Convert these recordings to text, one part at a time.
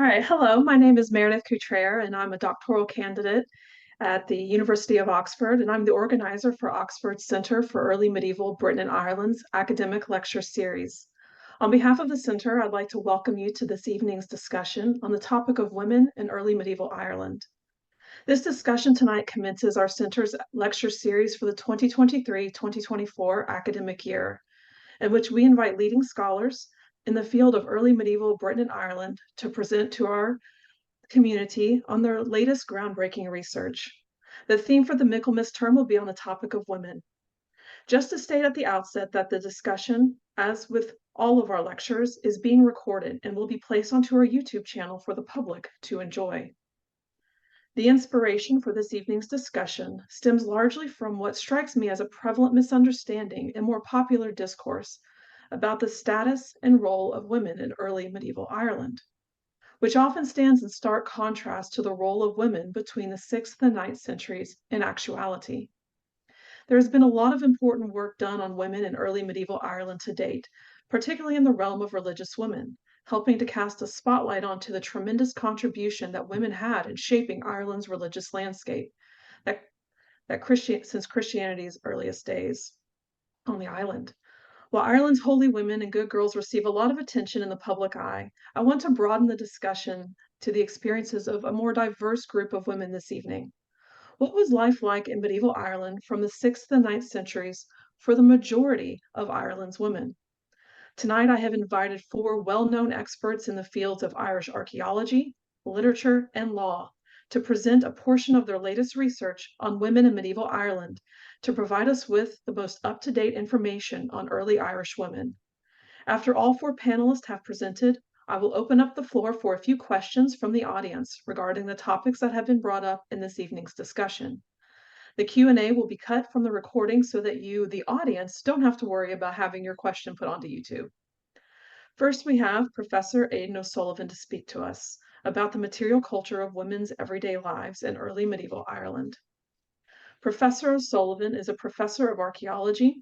right, hello, my name is Meredith Cutrer, and I'm a doctoral candidate at the University of Oxford, and I'm the organizer for Oxford's Centre for Early Medieval Britain and Ireland's academic lecture series. On behalf of the Centre, I'd like to welcome you to this evening's discussion on the topic of women in early medieval Ireland. This discussion tonight commences our Centre's lecture series for the 2023-2024 academic year, in which we invite leading scholars in the field of early medieval Britain and Ireland to present to our community on their latest groundbreaking research. The theme for the Michaelmas term will be on the topic of women. Just to state at the outset that the discussion, as with all of our lectures, is being recorded and will be placed onto our YouTube channel for the public to enjoy. The inspiration for this evening's discussion stems largely from what strikes me as a prevalent misunderstanding in more popular discourse about the status and role of women in early medieval Ireland, which often stands in stark contrast to the role of women between the 6th and 9th centuries in actuality. There has been a lot of important work done on women in early medieval Ireland to date, particularly in the realm of religious women, helping to cast a spotlight onto the tremendous contribution that women had in shaping Ireland's religious landscape since Christianity's earliest days on the island. While Ireland's holy women and good girls receive a lot of attention in the public eye, I want to broaden the discussion to the experiences of a more diverse group of women this evening. What was life like in medieval Ireland from the 6th and 9th centuries for the majority of Ireland's women? Tonight, I have invited four well-known experts in the fields of Irish archaeology, literature, and law to present a portion of their latest research on women in medieval Ireland to provide us with the most up-to-date information on early Irish women. After all four panelists have presented, I will open up the floor for a few questions from the audience regarding the topics that have been brought up in this evening's discussion. The Q&A will be cut from the recording so that you, the audience, don't have to worry about having your question put onto YouTube. First, we have Professor Aidan O'Sullivan to speak to us about the material culture of women's everyday lives in early medieval Ireland. Professor O'Sullivan is a professor of archaeology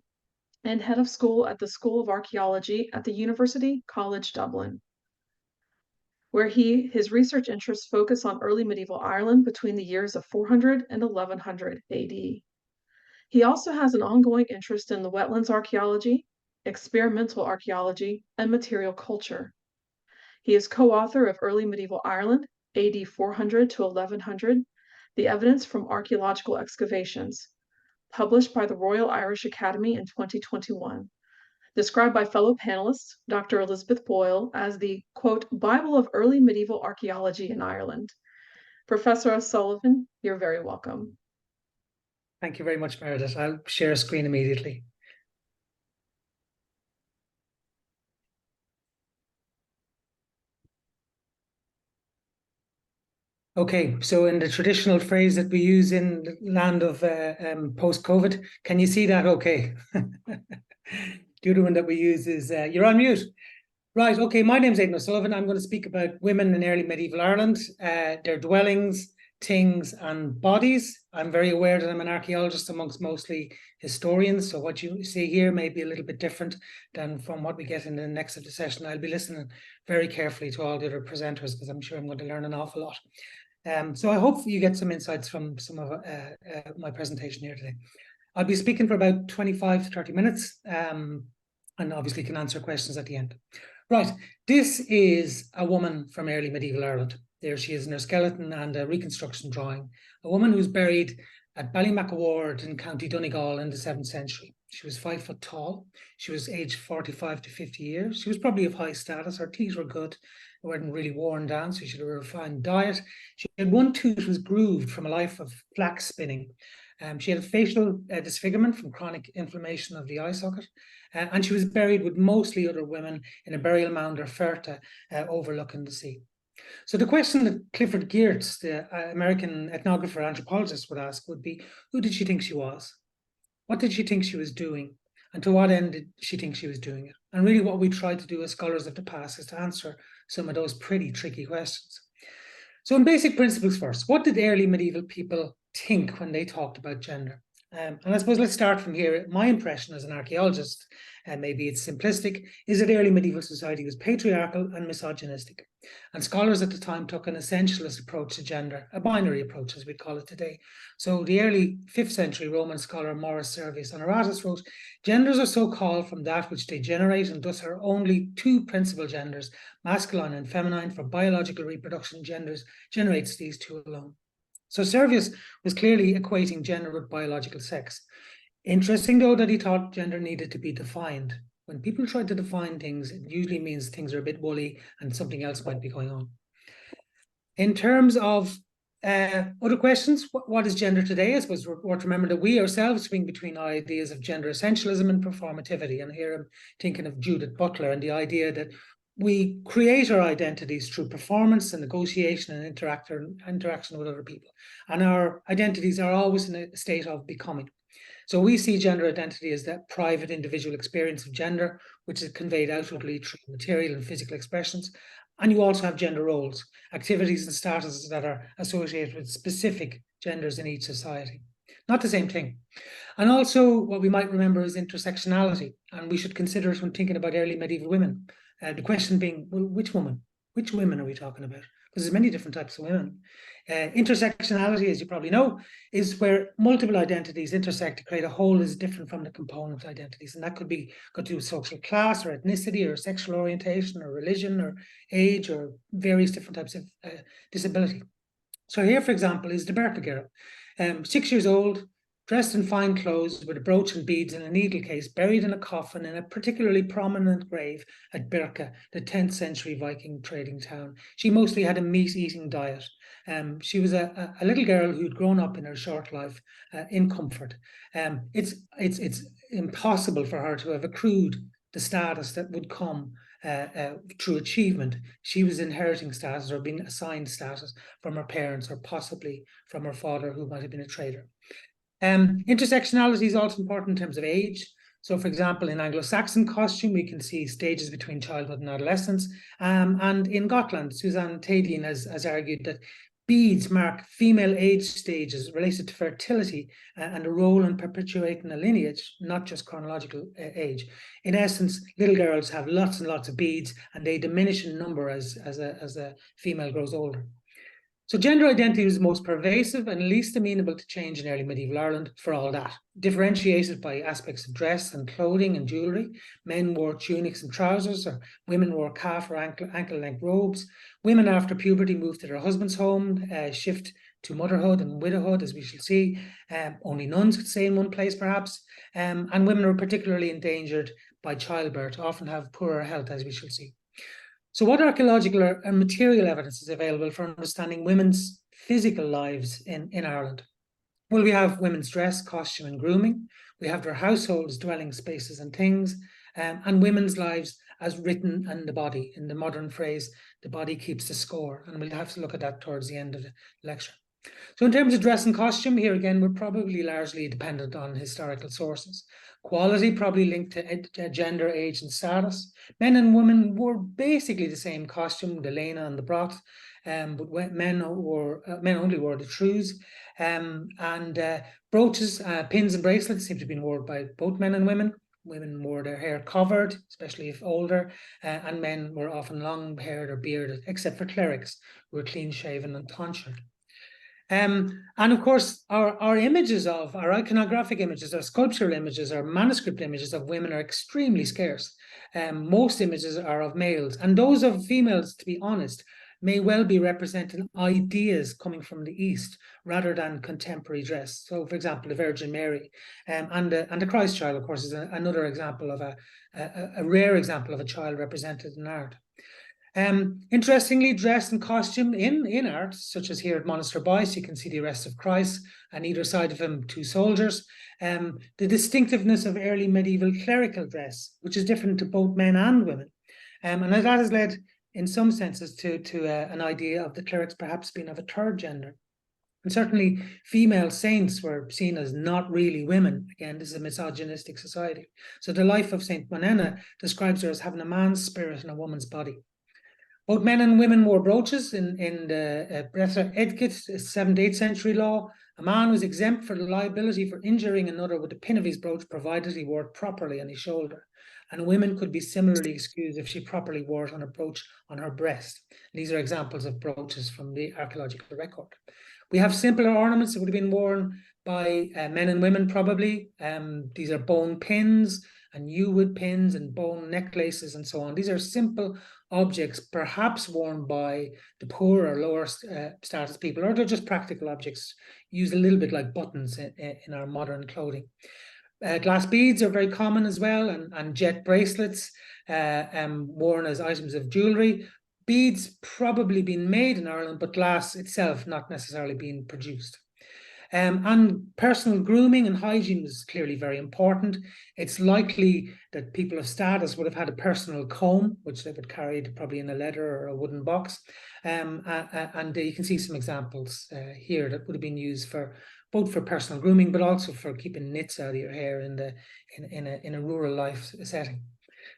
and head of school at the School of Archaeology at the University College Dublin, where his research interests focus on early medieval Ireland between the years of 400 and 1100 AD. He also has an ongoing interest in the wetlands archaeology, experimental archaeology, and material culture. He is co-author of Early Medieval Ireland, AD 400 to 1100, The Evidence from Archaeological Excavations, published by the Royal Irish Academy in 2021, described by fellow panelists, Dr. Elizabeth Boyle, as the, quote, Bible of early medieval archaeology in Ireland. Professor O'Sullivan, you're very welcome. Thank you very much, Meredith. I'll share a screen immediately. Okay, so in the traditional phrase that we use in the land of post-COVID, can you see that okay? The other one that we use is, you're on mute. Right, okay, my name's Aidan O'Sullivan. I'm going to speak about women in early medieval Ireland, their dwellings, things and bodies. I'm very aware that I'm an archaeologist amongst mostly historians, so what you see here may be a little bit different than from what we get in the next of the session. I'll be listening very carefully to all the other presenters because I'm sure I'm going to learn an awful lot. So I hope you get some insights from some of my presentation here today. I'll be speaking for about 25 to 30 minutes and obviously can answer questions at the end. Right, this is a woman from early medieval Ireland. There she is in her skeleton and a reconstruction drawing. A woman who's buried at Ballymacaward in County Donegal in the 7th century. She was 5 foot tall. She was aged 45 to 50 years. She was probably of high status. Her teeth were good. They weren't really worn down, so she had a refined diet. She had one tooth was grooved from a life of flax spinning. She had a facial disfigurement from chronic inflammation of the eye socket. And she was buried with mostly other women in a burial mound or ferta overlooking the sea. So the question that Clifford Geertz, the American ethnographer anthropologist, would ask would be, who did she think she was? What did she think she was doing? And to what end did she think she was doing it? And really what we try to do as scholars of the past is to answer some of those pretty tricky questions. So in basic principles first, what did early medieval people think when they talked about gender? And I suppose let's start from here. My impression as an archaeologist, and maybe it's simplistic, is that early medieval society was patriarchal and misogynistic. And scholars at the time took an essentialist approach to gender, a binary approach as we call it today. So the early 5th century Roman scholar Maurus Servius Honoratus wrote, genders are so called from that which they generate, and thus are only two principal genders, masculine and feminine, for biological reproduction generates these two alone. So Servius was clearly equating gender with biological sex. Interesting, though, that he thought gender needed to be defined. When people try to define things, it usually means things are a bit woolly and something else might be going on. In terms of other questions, what is gender today? I suppose we're to remember that we ourselves swing between ideas of gender essentialism and performativity. And here I'm thinking of Judith Butler and the idea that we create our identities through performance and negotiation and interaction with other people. And our identities are always in a state of becoming. So we see gender identity as that private individual experience of gender, which is conveyed outwardly through material and physical expressions. And you also have gender roles, activities and statuses that are associated with specific genders in each society. Not the same thing. And also what we might remember is intersectionality. And we should consider it when thinking about early medieval women. The question being, well, which woman? Which women are we talking about? Because there's many different types of women. Intersectionality, as you probably know, is where multiple identities intersect to create a whole that is different from the component identities. And that could be got to do with social class or ethnicity or sexual orientation or religion or age or various different types of disability. So here, for example, is the Berka girl, 6 years old, dressed in fine clothes with a brooch and beads and a needle case, buried in a coffin in a particularly prominent grave at Birka, the 10th century Viking trading town. She mostly had a meat-eating diet. She was a little girl who'd grown up in her short life in comfort. It's impossible for her to have accrued the status that would come through achievement. She was inheriting status or being assigned status from her parents or possibly from her father, who might have been a trader. Intersectionality is also important in terms of age. So, for example, in Anglo-Saxon costume, we can see stages between childhood and adolescence. And in Gotland, Suzanne Tadien has argued that beads mark female age stages related to fertility and a role in perpetuating a lineage, not just chronological age. In essence, little girls have lots and lots of beads, and they diminish in number as a female grows older. So gender identity was most pervasive and least amenable to change in early medieval Ireland for all that. Differentiated by aspects of dress and clothing and jewellery. Men wore tunics and trousers, or women wore calf or ankle-length robes. Women after puberty moved to their husband's home, shift to motherhood and widowhood, as we shall see. Only nuns could stay in one place, perhaps. And women were particularly endangered by childbirth, often have poorer health, as we shall see. So what archaeological and material evidence is available for understanding women's physical lives in Ireland? Well, we have women's dress, costume and grooming. We have their households, dwelling spaces and things, and women's lives as written in the body. In the modern phrase, the body keeps the score. And we'll have to look at that towards the end of the lecture. So in terms of dress and costume, here again, we're probably largely dependent on historical sources. Quality probably linked to gender, age, and status. Men and women wore basically the same costume, the lena and the broth, but men only wore the trews. Brooches, pins, and bracelets seem to have been worn by both men and women. Women wore their hair covered, especially if older, and men were often long-haired or bearded, except for clerics, who were clean-shaven and tonsured. And of course, our images of, our iconographic images, our sculptural images, our manuscript images of women are extremely scarce. Most images are of males, and those of females, to be honest, may well be representing ideas coming from the East rather than contemporary dress. So, for example, the Virgin Mary and the Christ child, of course, is another example of a rare example of a child represented in art. Interestingly, dress and costume in art, such as here at Monaster Boyce, you can see the arrest of Christ, and either side of him, two soldiers. The distinctiveness of early medieval clerical dress, which is different to both men and women. And that has led, in some senses, to an idea of the clerics perhaps being of a third gender. And certainly female saints were seen as not really women. Again, this is a misogynistic society. So the life of Saint Monena describes her as having a man's spirit and a woman's body. Both men and women wore brooches in the Breta Etiquette, 7th, 8th century law. A man was exempt for the liability for injuring another with the pin of his brooch, provided he wore it properly on his shoulder. And women could be similarly excused if she properly wore it on a brooch on her breast. These are examples of brooches from the archaeological record. We have simpler ornaments that would have been worn by men and women probably. These are bone pins and yew-wood pins and bone necklaces and so on. These are simple objects, perhaps worn by the poor or lower status people, or they're just practical objects used a little bit like buttons in our modern clothing. Glass beads are very common as well, and jet bracelets worn as items of jewellery. Beads probably been made in Ireland, but glass itself not necessarily being produced. And personal grooming and hygiene is clearly very important. It's likely that people of status would have had a personal comb, which they would carry probably in a leather or a wooden box. And you can see some examples here that would have been used for both for personal grooming, but also for keeping nits out of your hair in a rural life setting.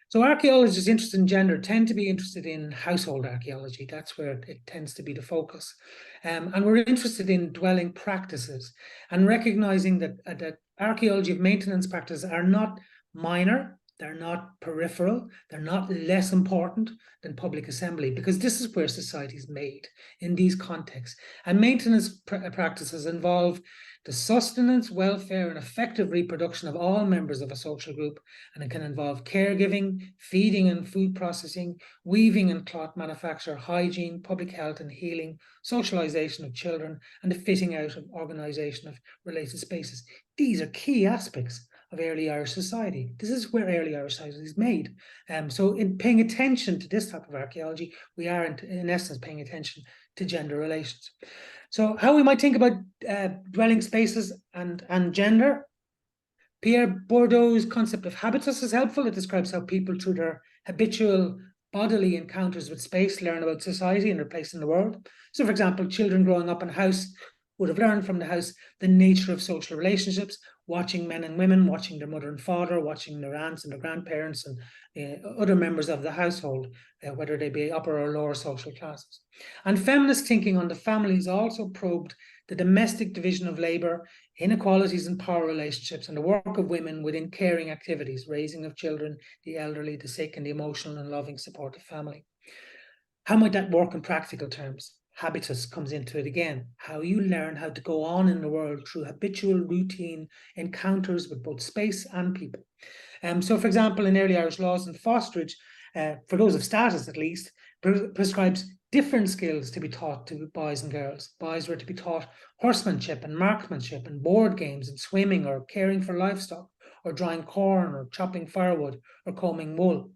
So archaeologists interested in gender tend to be interested in household archaeology. That's where it tends to be the focus. And we're interested in dwelling practices and recognizing that archaeology of maintenance practices are not minor, they're not peripheral, they're not less important than public assembly, because this is where society is made in these contexts. And maintenance practices involve the sustenance, welfare, and effective reproduction of all members of a social group, and it can involve caregiving, feeding and food processing, weaving and cloth manufacture, hygiene, public health and healing, socialization of children, and the fitting out and organization of related spaces. These are key aspects of early Irish society. This is where early Irish society is made. So in paying attention to this type of archaeology, we are in essence paying attention to gender relations. So how we might think about dwelling spaces and gender. Pierre Bourdieu's concept of habitus is helpful. It describes how people, through their habitual bodily encounters with space, learn about society and their place in the world. So, for example, children growing up in a house would have learned from the house the nature of social relationships, watching men and women, watching their mother and father, watching their aunts and their grandparents and other members of the household, whether they be upper or lower social classes. And feminist thinking on the families also probed the domestic division of labour, inequalities in power relationships, and the work of women within caring activities, raising of children, the elderly, the sick, and the emotional and loving supportive family. How might that work in practical terms? Habitus comes into it again. How you learn how to go on in the world through habitual routine encounters with both space and people. So, for example, in early Irish laws and fosterage, for those of status at least, prescribes different skills to be taught to boys and girls. Boys were to be taught horsemanship and marksmanship and board games and swimming or caring for livestock or drying corn or chopping firewood or combing wool.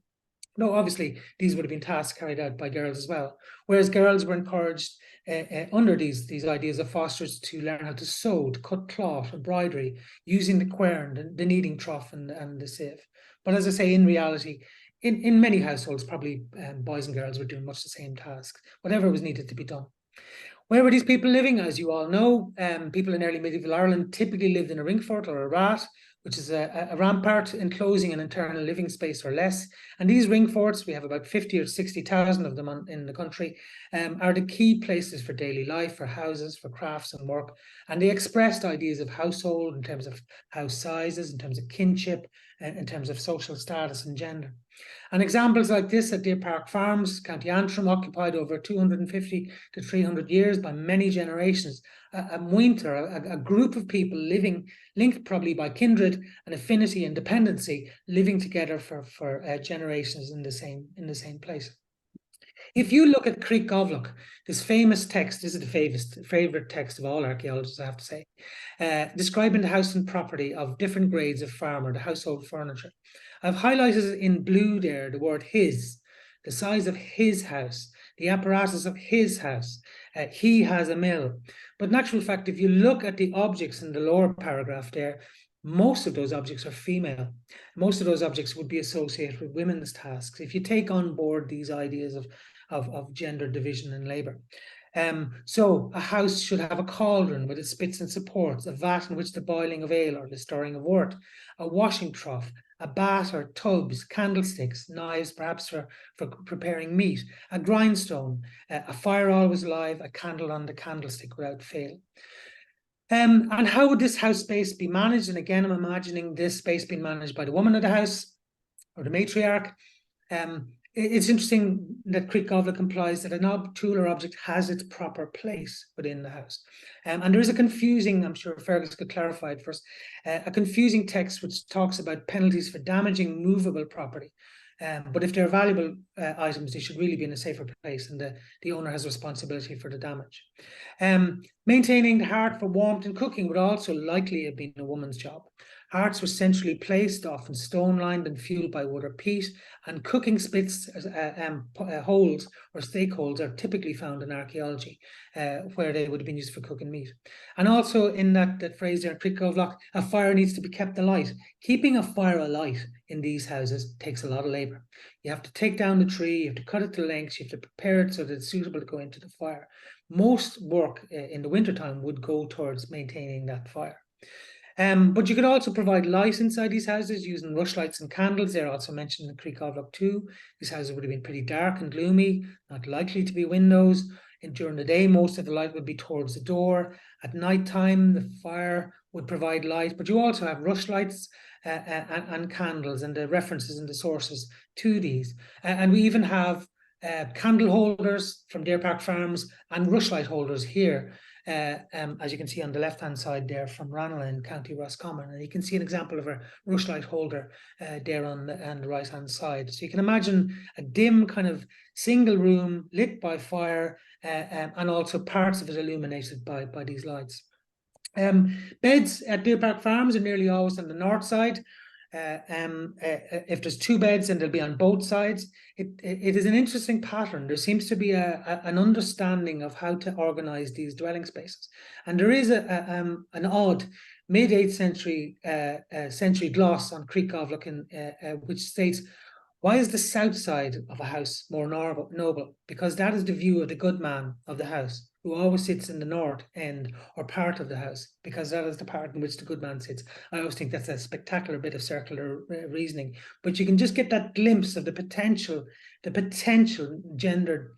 No, obviously, these would have been tasks carried out by girls as well, whereas girls were encouraged under these ideas of fosterage to learn how to sew, to cut cloth, embroidery, using the quern, the kneading trough, and the sieve. But as I say, in reality, in many households, probably boys and girls were doing much the same tasks, whatever was needed to be done. Where were these people living? As you all know, people in early medieval Ireland typically lived in a ringfort or a rat, which is a rampart enclosing an internal living space or less. And these ring forts, we have about 50 or 60,000 of them in the country, are the key places for daily life, for houses, for crafts and work. And they expressed ideas of household in terms of house sizes, in terms of kinship, in terms of social status and gender. And examples like this at Deer Park Farms, County Antrim, occupied over 250 to 300 years by many generations. A muintir, a group of people living, linked probably by kindred and affinity and dependency, living together for generations in the same place. If you look at Creek Govlock, this famous text, this is the favorite text of all archaeologists, I have to say, describing the house and property of different grades of farmer, the household furniture. I've highlighted in blue there the word his, the size of his house, the apparatus of his house. He has a mill. But in actual fact, if you look at the objects in the lower paragraph there, most of those objects are female. Most of those objects would be associated with women's tasks. If you take on board these ideas of gender division in labour. So a house should have a cauldron with its spits and supports, a vat in which the boiling of ale or the stirring of wort, a washing trough, a bat or tubs, candlesticks, knives, perhaps for preparing meat, a grindstone, a fire always alive, a candle on the candlestick without fail. And how would this house space be managed? And again, I'm imagining this space being managed by the woman of the house or the matriarch. It's interesting that Creek Goblet implies that an tool or object has its proper place within the house. And there is a confusing, I'm sure Fergus could clarify it first, a confusing text which talks about penalties for damaging movable property. But if they're valuable items, they should really be in a safer place, and the owner has responsibility for the damage. Maintaining the hearth for warmth and cooking would also likely have been a woman's job. Hearths were centrally placed, often stone-lined and fueled by wood or peat, and cooking spits, holes or stake holes are typically found in archaeology, where they would have been used for cooking meat. And also in that phrase there, Creek Goblet, a fire needs to be kept alight. Keeping a fire alight in these houses takes a lot of labour. You have to take down the tree, you have to cut it to lengths, you have to prepare it so that it's suitable to go into the fire. Most work in the wintertime would go towards maintaining that fire. But you could also provide light inside these houses using rushlights and candles. They're also mentioned in Creek Goblet too. These houses would have been pretty dark and gloomy, not likely to be windows. And during the day, most of the light would be towards the door. At night time, the fire would provide light, but you also have rushlights and candles, and the references and the sources to these. And we even have candle holders from Deer Park Farms and rushlight holders here. As you can see on the left-hand side there from Ranelagh in County Roscommon, and you can see an example of a rushlight holder there on the right-hand side. So you can imagine a dim kind of single room lit by fire, and also parts of it illuminated by these lights. Beds at Deer Park Farms are nearly always on the north side. If there's two beds, and they'll be on both sides. It is an interesting pattern. There seems to be an understanding of how to organize these dwelling spaces, and there is an odd mid-8th century gloss on Creek Goblet which states, "Why is the south side of a house more noble? Because that is the view of the good man of the house, who always sits in the north end or part of the house, because that is the part in which the good man sits." I always think that's a spectacular bit of circular reasoning, but you can just get that glimpse of the potential gendered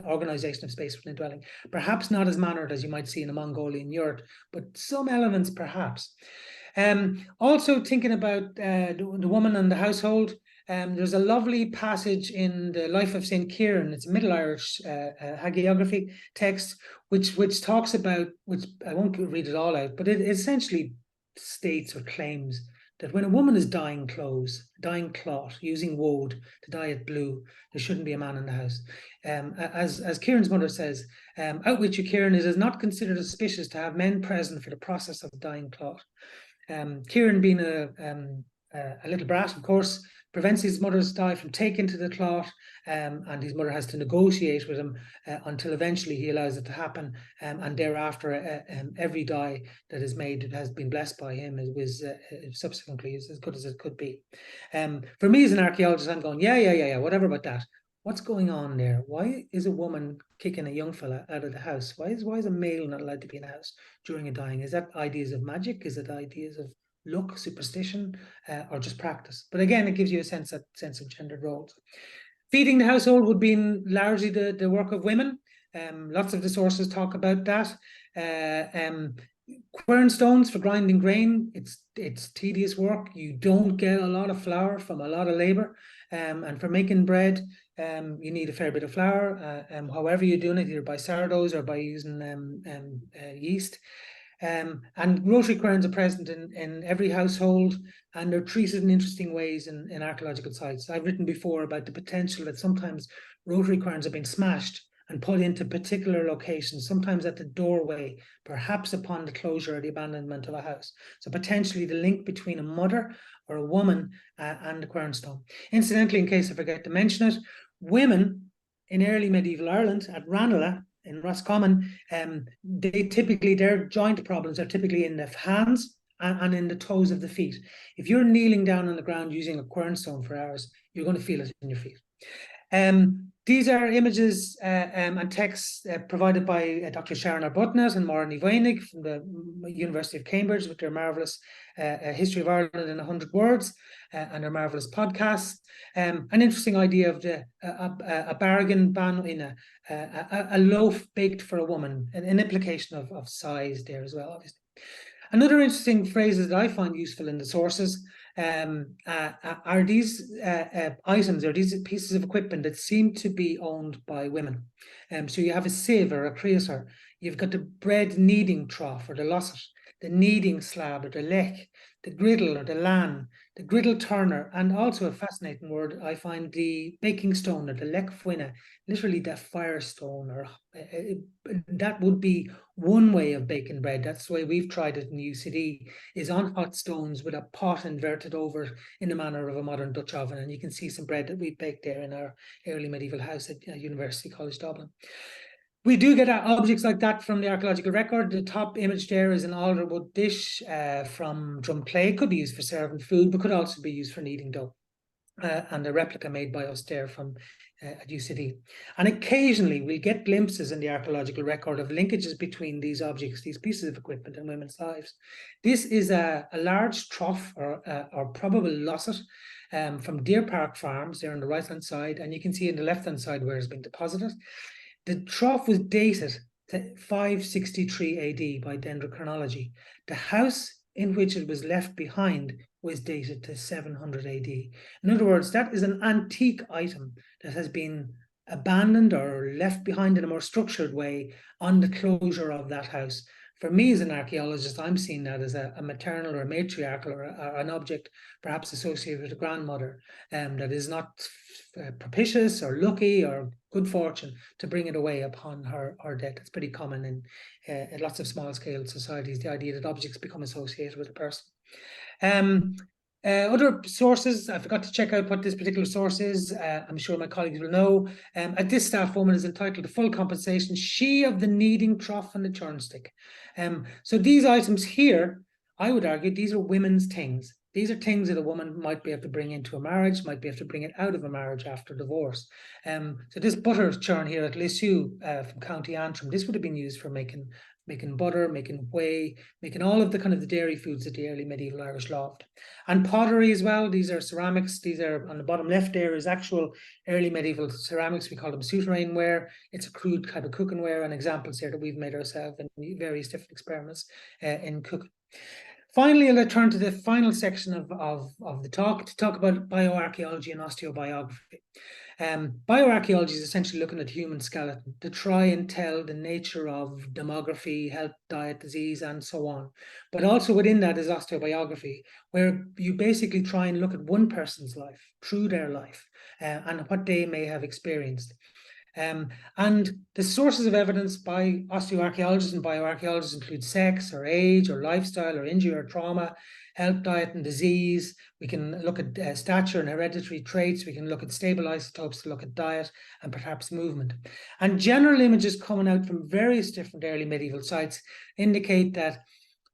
organization of space within a dwelling. Perhaps not as mannered as you might see in a Mongolian yurt, but some elements perhaps. Also thinking about the woman and the household. There's a lovely passage in the Life of St. Kieran. It's a Middle Irish hagiography text, which talks about, which I won't read it all out, but it essentially states or claims that when a woman is dyeing cloth, using woad to dye it blue, there shouldn't be a man in the house. As Kieran's mother says, "Out with you, Kieran, it is not considered auspicious to have men present for the process of dyeing cloth." Kieran, being a little brat, of course, prevents his mother's dye from taking to the cloth, and his mother has to negotiate with him until eventually he allows it to happen, and thereafter every dye that is made that has been blessed by him was subsequently is as good as it could be. For me as an archaeologist, I'm going, yeah, whatever about that. What's going on there? Why is a woman kicking a young fella out of the house? Why is a male not allowed to be in the house during a dyeing? Is that ideas of magic? Is it ideas of look, superstition, or just practice? But again, it gives you a sense of gendered roles. Feeding the household would be largely the work of women. Lots of the sources talk about that. Quern stones for grinding grain, it's tedious work. You don't get a lot of flour from a lot of labor. And for making bread, you need a fair bit of flour. However you're doing it, either by sourdoughs or by using yeast. And rotary querns are present in every household, and they're treated in interesting ways in archaeological sites. I've written before about the potential that sometimes rotary querns have been smashed and put into particular locations, sometimes at the doorway, perhaps upon the closure or the abandonment of a house. So potentially the link between a mother or a woman and the quernstone. Incidentally, in case I forget to mention it, women in early medieval Ireland at Ranelagh in Roscommon, their joint problems are typically in the hands and in the toes of the feet. If you're kneeling down on the ground using a quernstone for hours, you're going to feel it in your feet. These are images and texts provided by Dr. Sharon Arbuthnot and Maura Nivoynik from the University of Cambridge with their marvellous History of Ireland in 100 Words and their marvellous podcast. An interesting idea of a bargain ban in a loaf baked for a woman, an implication of size there as well, obviously. Another interesting phrases that I find useful in the sources are these items or these pieces of equipment that seem to be owned by women. So you have a sieve or a creaser, you've got the bread kneading trough or the losset, the kneading slab or the lech, the griddle or the lan, the griddle turner, and also a fascinating word, I find the baking stone or the lech fuine, literally the firestone, or that would be one way of baking bread. That's the way we've tried it in UCD, is on hot stones with a pot inverted over in the manner of a modern Dutch oven. And you can see some bread that we baked there in our early medieval house at University College Dublin. We do get objects like that from the archaeological record. The top image there is an alderwood dish from Drumclay. Could be used for serving food, but could also be used for kneading dough. And a replica made by us there from at UCD. And occasionally we'll get glimpses in the archaeological record of linkages between these objects, these pieces of equipment, and women's lives. This is a large trough or probable losset from Deer Park Farms there on the right-hand side, and you can see in the left-hand side where it's been deposited. The trough was dated to 563 AD by dendrochronology. The house in which it was left behind was dated to 700 AD. In other words, that is an antique item that has been abandoned or left behind in a more structured way on the closure of that house. For me as an archaeologist, I'm seeing that as a maternal or a matriarchal or an object perhaps associated with a grandmother that is not propitious or lucky or good fortune to bring it away upon her death. It's pretty common in lots of small-scale societies, the idea that objects become associated with a person. Other sources, I forgot to check out what this particular source is. I'm sure my colleagues will know. A distaff woman is entitled to full compensation, she of the kneading trough and the churnstick. So these items here, I would argue, these are women's things. These are things that a woman might be able to bring into a marriage, might be able to bring it out of a marriage after divorce. So this butter churn here at Lissu from County Antrim, this would have been used for making butter, making whey, making all of the kind of the dairy foods that the early medieval Irish loved. And pottery as well. These are ceramics. These are on the bottom left there is actual early medieval ceramics. We call them souterrain ware. It's a crude kind of cooking ware, and examples here that we've made ourselves in various different experiments in cooking. Finally, I'll turn to the final section of the talk to talk about bioarchaeology and osteobiography. Bioarchaeology is essentially looking at human skeleton to try and tell the nature of demography, health, diet, disease, and so on. But also within that is osteobiography, where you basically try and look at one person's life, through their life, and what they may have experienced. And the sources of evidence by osteoarchaeologists and bioarchaeologists include sex or age or lifestyle or injury or trauma, health, diet, and disease. We can look at stature and hereditary traits. We can look at stable isotopes to look at diet and perhaps movement. And general images coming out from various different early medieval sites indicate that,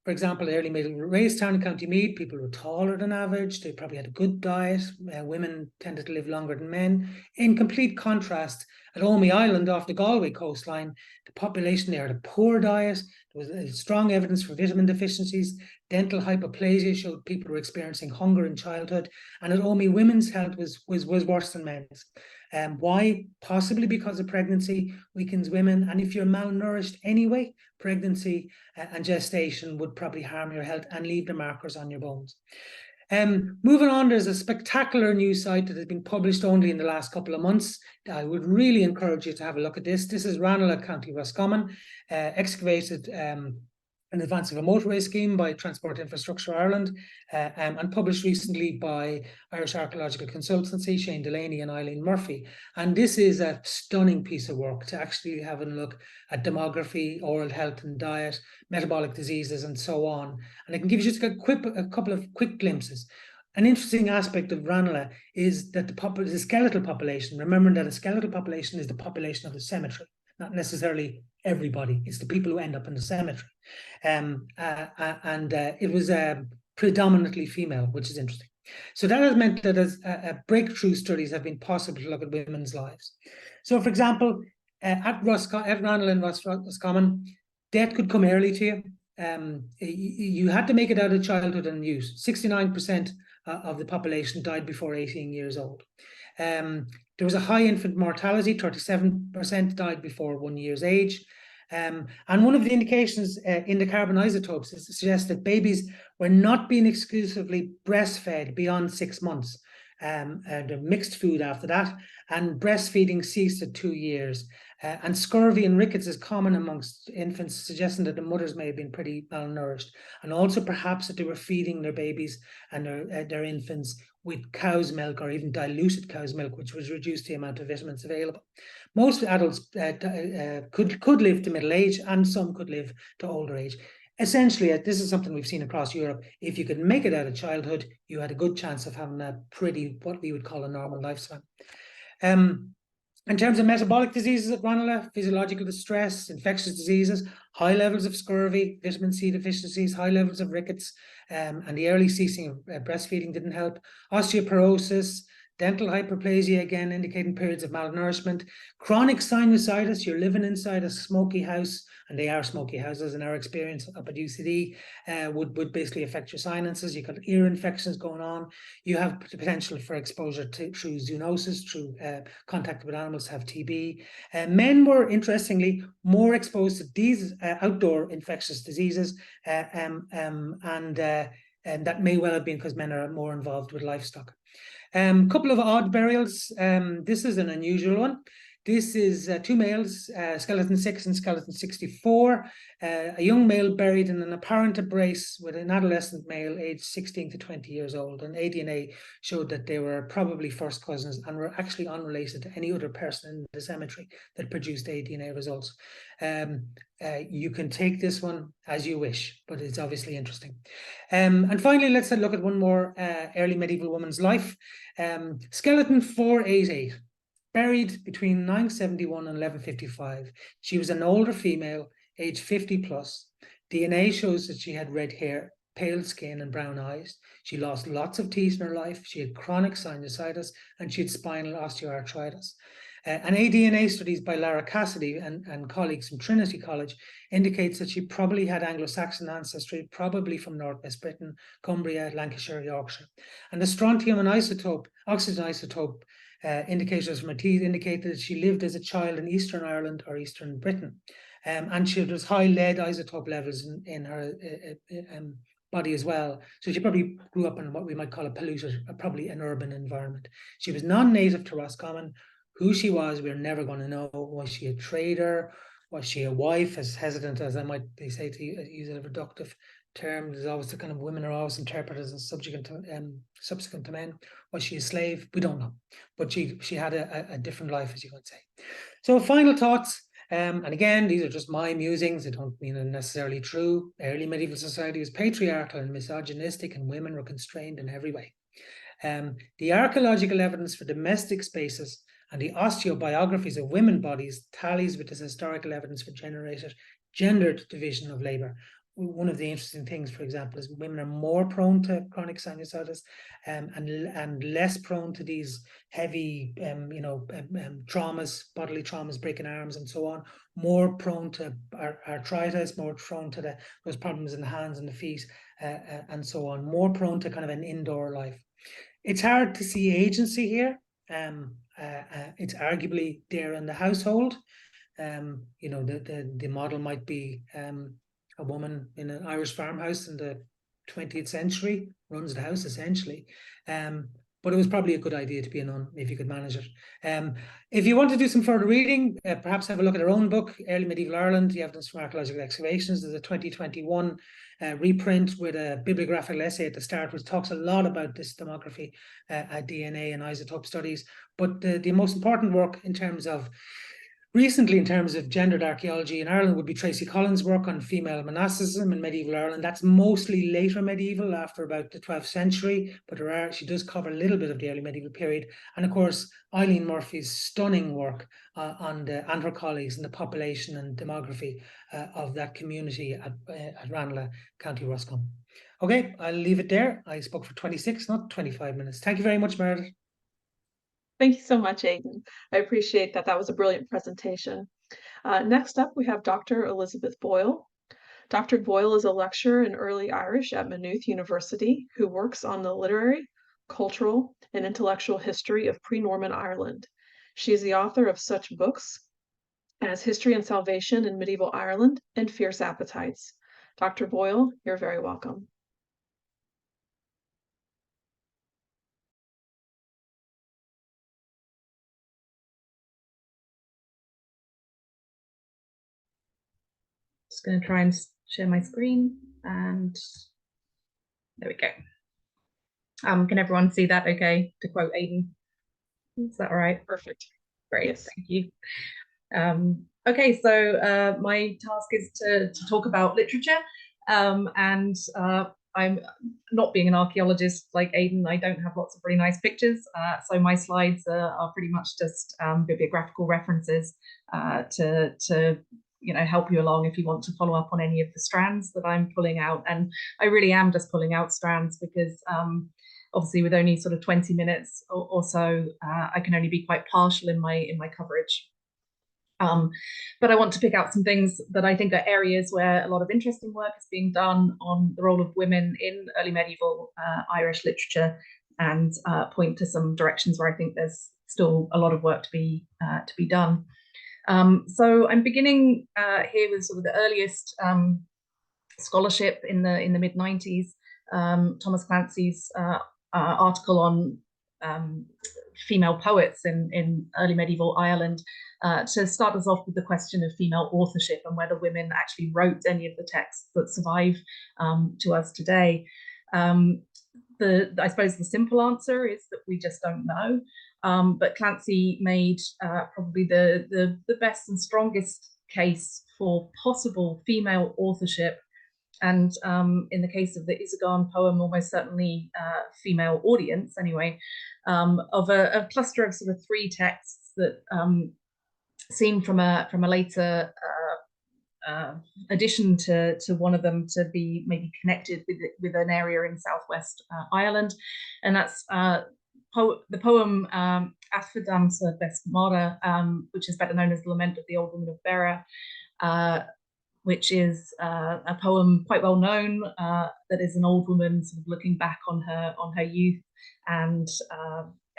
for example, early medieval Raystown in County Meath, people were taller than average. They probably had a good diet. Women tended to live longer than men. In complete contrast, at Omey Island off the Galway coastline, the population there had a poor diet. There was strong evidence for vitamin deficiencies. Dental hypoplasia showed people were experiencing hunger in childhood. And at Omey, women's health was worse than men's. Why? Possibly because of pregnancy weakens women. And if you're malnourished anyway, pregnancy and gestation would probably harm your health and leave the markers on your bones. Moving on, there's a spectacular new site that has been published only in the last couple of months. I would really encourage you to have a look at this. This is Ranelagh, County Roscommon, excavated in advance of a motorway scheme by Transport Infrastructure Ireland, and published recently by Irish Archaeological Consultancy, Shane Delaney and Eileen Murphy. And this is a stunning piece of work to actually have a look at demography, oral health and diet, metabolic diseases, and so on. And I can give you just a couple of quick glimpses. An interesting aspect of Ranelagh is that the skeletal population, remembering that a skeletal population is the population of the cemetery, not necessarily everybody. It's the people who end up in the cemetery. It was predominantly female, which is interesting. So that has meant that as breakthrough studies have been possible to look at women's lives. So, for example, at Ranelagh and Roscommon, death could come early to you. You had to make it out of childhood and youth. 69% of the population died before 18 years old. There was a high infant mortality, 37% died before 1 year's age. And one of the indications in the carbon isotopes is to suggest that babies were not being exclusively breastfed beyond 6 months. And mixed food after that, and breastfeeding ceased at 2 years. And scurvy and rickets is common amongst infants, suggesting that the mothers may have been pretty malnourished, and also perhaps that they were feeding their babies and their infants with cow's milk or even diluted cow's milk, which was reduced the amount of vitamins available. Most adults could live to middle age, and some could live to older age. Essentially, this is something we've seen across Europe. If you could make it out of childhood, you had a good chance of having a pretty, what we would call a normal lifespan. In terms of metabolic diseases at Ranelagh, physiological distress, infectious diseases, high levels of scurvy, vitamin C deficiencies, high levels of rickets, and the early ceasing of breastfeeding didn't help. Osteoporosis, dental hyperplasia, again indicating periods of malnourishment. Chronic sinusitis, you're living inside a smoky house, and they are smoky houses in our experience up at UCD, would basically affect your sinuses. You've got ear infections going on. You have the potential for exposure through zoonosis, through contact with animals to have TB. Men were, interestingly, more exposed to these outdoor infectious diseases, and that may well have been because men are more involved with livestock. Couple of odd burials. This is an unusual one. This is two males, skeleton 6 and skeleton 64. A young male buried in an apparent embrace with an adolescent male aged 16 to 20 years old. And ADNA showed that they were probably first cousins and were actually unrelated to any other person in the cemetery that produced ADNA results. You can take this one as you wish, but it's obviously interesting. And finally, let's look at one more early medieval woman's life. Skeleton 488. Buried between 971 and 1155. She was an older female, age 50 plus. DNA shows that she had red hair, pale skin, and brown eyes. She lost lots of teeth in her life. She had chronic sinusitis, and she had spinal osteoarthritis. And ADNA studies by Lara Cassidy and colleagues from Trinity College indicates that she probably had Anglo-Saxon ancestry, probably from Northwest Britain, Cumbria, Lancashire, Yorkshire. And the strontium and oxygen isotope indicators from her teeth indicated that she lived as a child in Eastern Ireland or Eastern Britain. And there was high lead isotope levels in her body as well. So she probably grew up in what we might call a polluted, probably an urban environment. She was non-native to Roscommon. Who she was, we're never going to know. Was she a trader? Was she a wife? As hesitant as I might say to use a reductive term, there's always the kind of women are always interpreted as subsequent to men. Was she a slave? We don't know, but she had a different life, as you would say. So final thoughts, and again, these are just my musings. They don't mean they're necessarily true. Early medieval society was patriarchal and misogynistic, and women were constrained in every way. The archaeological evidence for domestic spaces and the osteobiographies of women bodies tallies with this historical evidence for gendered division of labor. One of the interesting things, for example, is women are more prone to chronic sinusitis and less prone to these heavy, traumas, bodily traumas, breaking arms and so on, more prone to arthritis, more prone to those problems in the hands and the feet and so on, more prone to kind of an indoor life. It's hard to see agency here. It's arguably there in the household. The model might be a woman in an Irish farmhouse in the 20th century, runs the house essentially. But it was probably a good idea to be a nun if you could manage it. If you want to do some further reading, perhaps have a look at our own book, Early Medieval Ireland, the Evidence from Archaeological Excavations. There's a 2021 reprint with a bibliographical essay at the start, which talks a lot about this demography, DNA and isotope studies. But the most important work recently in terms of gendered archaeology in Ireland would be Tracy Collins' work on female monasticism in medieval Ireland. That's mostly later medieval, after about the 12th century, but she does cover a little bit of the early medieval period. And of course, Eileen Murphy's stunning work and her colleagues in the population and demography of that community at Ranelagh, County Roscommon. Okay, I'll leave it there. I spoke for 26, not 25 minutes. Thank you very much, Meredith. Thank you so much, Aidan. I appreciate that. That was a brilliant presentation. Next up, we have Dr. Elizabeth Boyle. Dr. Boyle is a lecturer in early Irish at Maynooth University who works on the literary, cultural, and intellectual history of pre-Norman Ireland. She is the author of such books as History and Salvation in Medieval Ireland and Fierce Appetites. Dr. Boyle, you're very welcome. Just going to try and share my screen, and there we go. Can everyone see that okay, to quote Aidan? Is that all right? Perfect. Great, Yes. thank you. Okay, so my task is to talk about literature, and I'm not being an archaeologist like Aidan. I don't have lots of really nice pictures, so my slides are pretty much just bibliographical references to help you along if you want to follow up on any of the strands that I'm pulling out. And I really am just pulling out strands because obviously with only sort of 20 minutes or so, I can only be quite partial in my coverage. But I want to pick out some things that I think are areas where a lot of interesting work is being done on the role of women in early medieval Irish literature, and point to some directions where I think there's still a lot of work to be done. So I'm beginning here with sort of the earliest scholarship in the mid-90s, Thomas Clancy's article on female poets in early medieval Ireland, to start us off with the question of female authorship and whether women actually wrote any of the texts that survive to us today. I suppose the simple answer is that we just don't know. But Clancy made probably the best and strongest case for possible female authorship, and in the case of the Isagan poem, almost certainly female audience anyway, of a cluster of sort of three texts that seem from a later addition to one of them to be maybe connected with an area in southwest Ireland, and that's the poem Athfadam sa Besmara, which is better known as the Lament of the Old Woman of Bera, which is a poem quite well known, that is an old woman sort of looking back on her youth and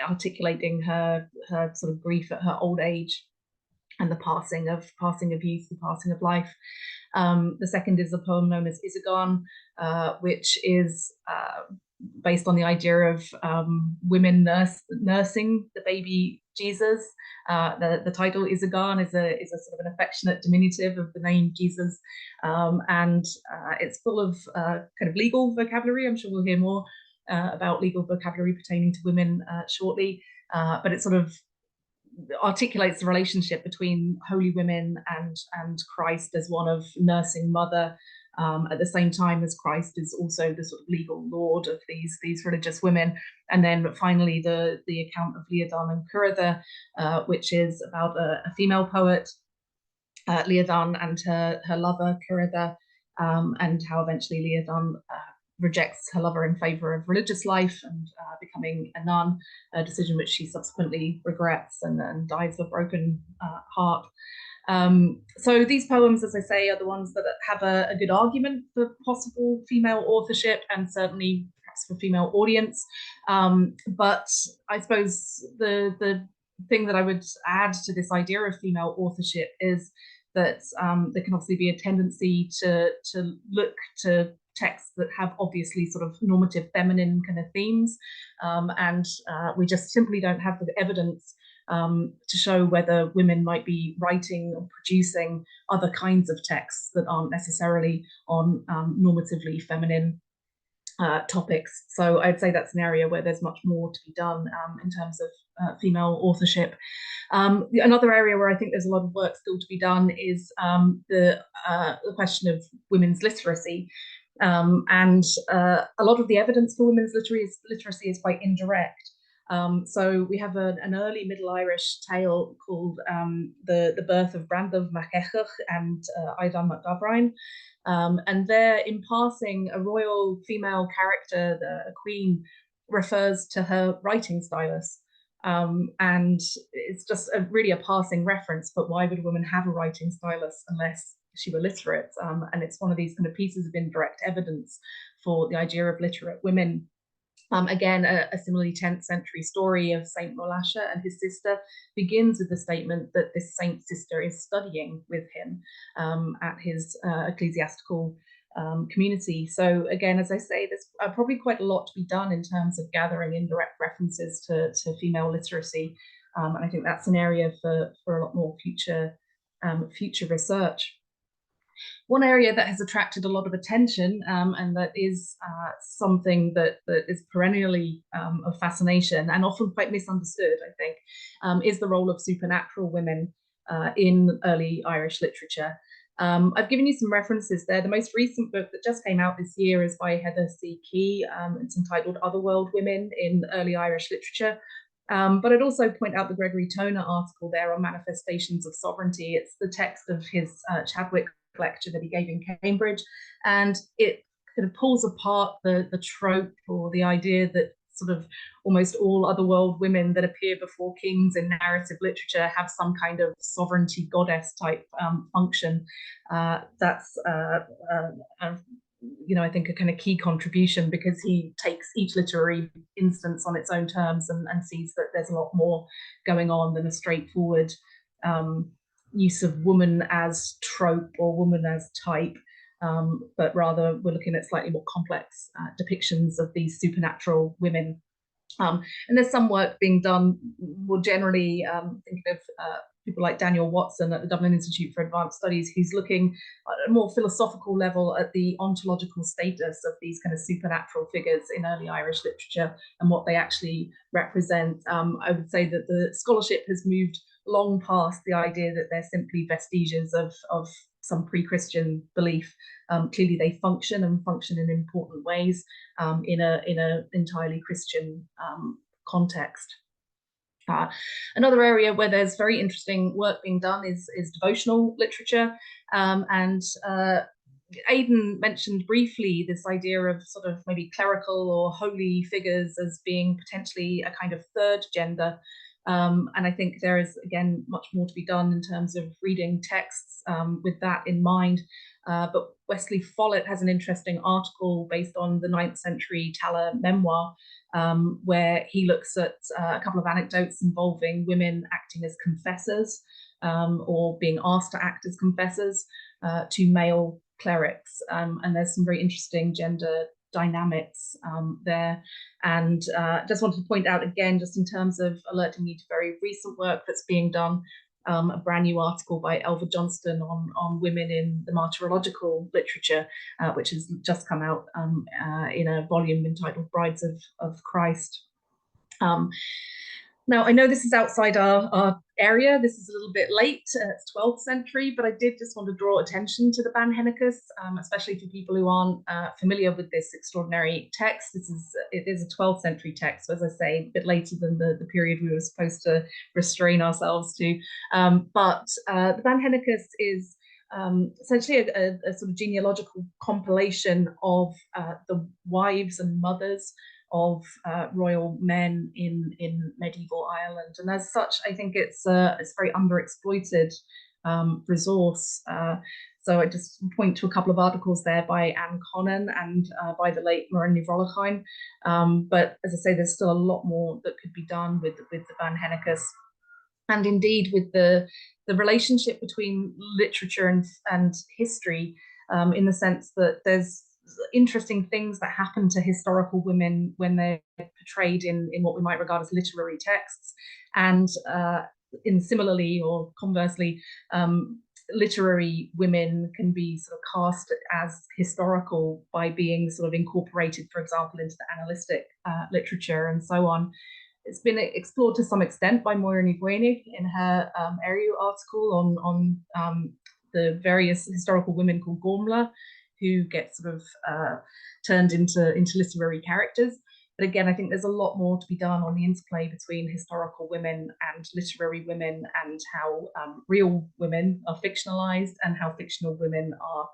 articulating her sort of grief at her old age and the passing of youth, the passing of life. The second is a poem known as Isagan, which is based on the idea of women nursing the baby Jesus. The title Isagan is a sort of an affectionate diminutive of the name Jesus, and it's full of kind of legal vocabulary. I'm sure we'll hear more about legal vocabulary pertaining to women shortly, but it sort of articulates the relationship between holy women and Christ as one of nursing mother, at the same time as Christ is also the sort of legal lord of these religious women. And then finally the account of Liadan and Curatha, which is about a female poet, Liadan, and her lover Curatha, and how eventually Liadan rejects her lover in favor of religious life and becoming a nun, a decision which she subsequently regrets and dies of a broken heart. So these poems, as I say, are the ones that have a good argument for possible female authorship and certainly perhaps for female audience. But I suppose the thing that I would add to this idea of female authorship is that there can obviously be a tendency to look to texts that have obviously sort of normative feminine kind of themes, and we just simply don't have the evidence to show whether women might be writing or producing other kinds of texts that aren't necessarily on normatively feminine topics. So I'd say that's an area where there's much more to be done in terms of female authorship. Another area where I think there's a lot of work still to be done is the question of women's literacy. And a lot of the evidence for women's literacy is quite indirect. So we have an early Middle Irish tale called the Birth of Brandon Macechach and Aidan McGabrain. And there, in passing, a royal female character, a queen, refers to her writing stylus. And it's just really a passing reference, but why would a woman have a writing stylus unless she were literate? And it's one of these kind of pieces of indirect evidence for the idea of literate women. Again, a similarly 10th century story of Saint Molasha and his sister begins with the statement that this saint's sister is studying with him at his ecclesiastical community. So again, as I say, there's probably quite a lot to be done in terms of gathering indirect references to female literacy. And I think that's an area for a lot more future research. One area that has attracted a lot of attention and that is something that is perennially of fascination and often quite misunderstood, I think, is the role of supernatural women in early Irish literature. I've given you some references there. The most recent book that just came out this year is by Heather C. Key. It's entitled Otherworld Women in Early Irish Literature. But I'd also point out the Gregory Toner article there on manifestations of sovereignty. It's the text of his Chadwick lecture that he gave in Cambridge, and it kind of pulls apart the trope or the idea that sort of almost all otherworld women that appear before kings in narrative literature have some kind of sovereignty goddess type function. That's you know, I think a kind of key contribution, because he takes each literary instance on its own terms and sees that there's a lot more going on than a straightforward use of woman as trope or woman as type, but rather we're looking at slightly more complex depictions of these supernatural women. And there's some work being done more generally, thinking of people like Daniel Watson at the Dublin Institute for Advanced Studies, who's looking at a more philosophical level at the ontological status of these kind of supernatural figures in early Irish literature and what they actually represent. I would say that the scholarship has moved long past the idea that they're simply vestiges of some pre-Christian belief. Clearly they function in important ways in a entirely Christian context. Another area where there's very interesting work being done is devotional literature, and Aidan mentioned briefly this idea of sort of maybe clerical or holy figures as being potentially a kind of third gender. And I think there is, again, much more to be done in terms of reading texts with that in mind. But Wesley Follett has an interesting article based on the 9th century Tala memoir, where he looks at a couple of anecdotes involving women acting as confessors or being asked to act as confessors to male clerics. And there's some very interesting gender dynamics there. And just wanted to point out again, just in terms of alerting you to very recent work that's being done, a brand new article by Elva Johnston on women in the martyrological literature, which has just come out in a volume entitled Brides of Christ. Now, I know this is outside our area. This is a little bit late. It's 12th century, but I did just want to draw attention to the Ban Hennicus, especially for people who aren't familiar with this extraordinary text. It is a 12th century text, so as I say, a bit later than the period we were supposed to restrain ourselves to. But the Ban Hennicus is essentially a sort of genealogical compilation of the wives and mothers of royal men in medieval Ireland, and as such, I think it's a very underexploited resource. So I just point to a couple of articles there by Anne Connan and by the late Muireann Ní Bhreathacháin. But as I say, there's still a lot more that could be done with the Ban Hennicus, and indeed with the relationship between literature and history, in the sense that there's interesting things that happen to historical women when they're portrayed in what we might regard as literary texts, and in similarly or conversely, literary women can be sort of cast as historical by being sort of incorporated, for example, into the annalistic literature and so on. It's been explored to some extent by Moira Ní Bhreathacháin in her Eriu article on the various historical women called Gormla, who get sort of turned into literary characters. But again, I think there's a lot more to be done on the interplay between historical women and literary women, and how real women are fictionalized and how fictional women are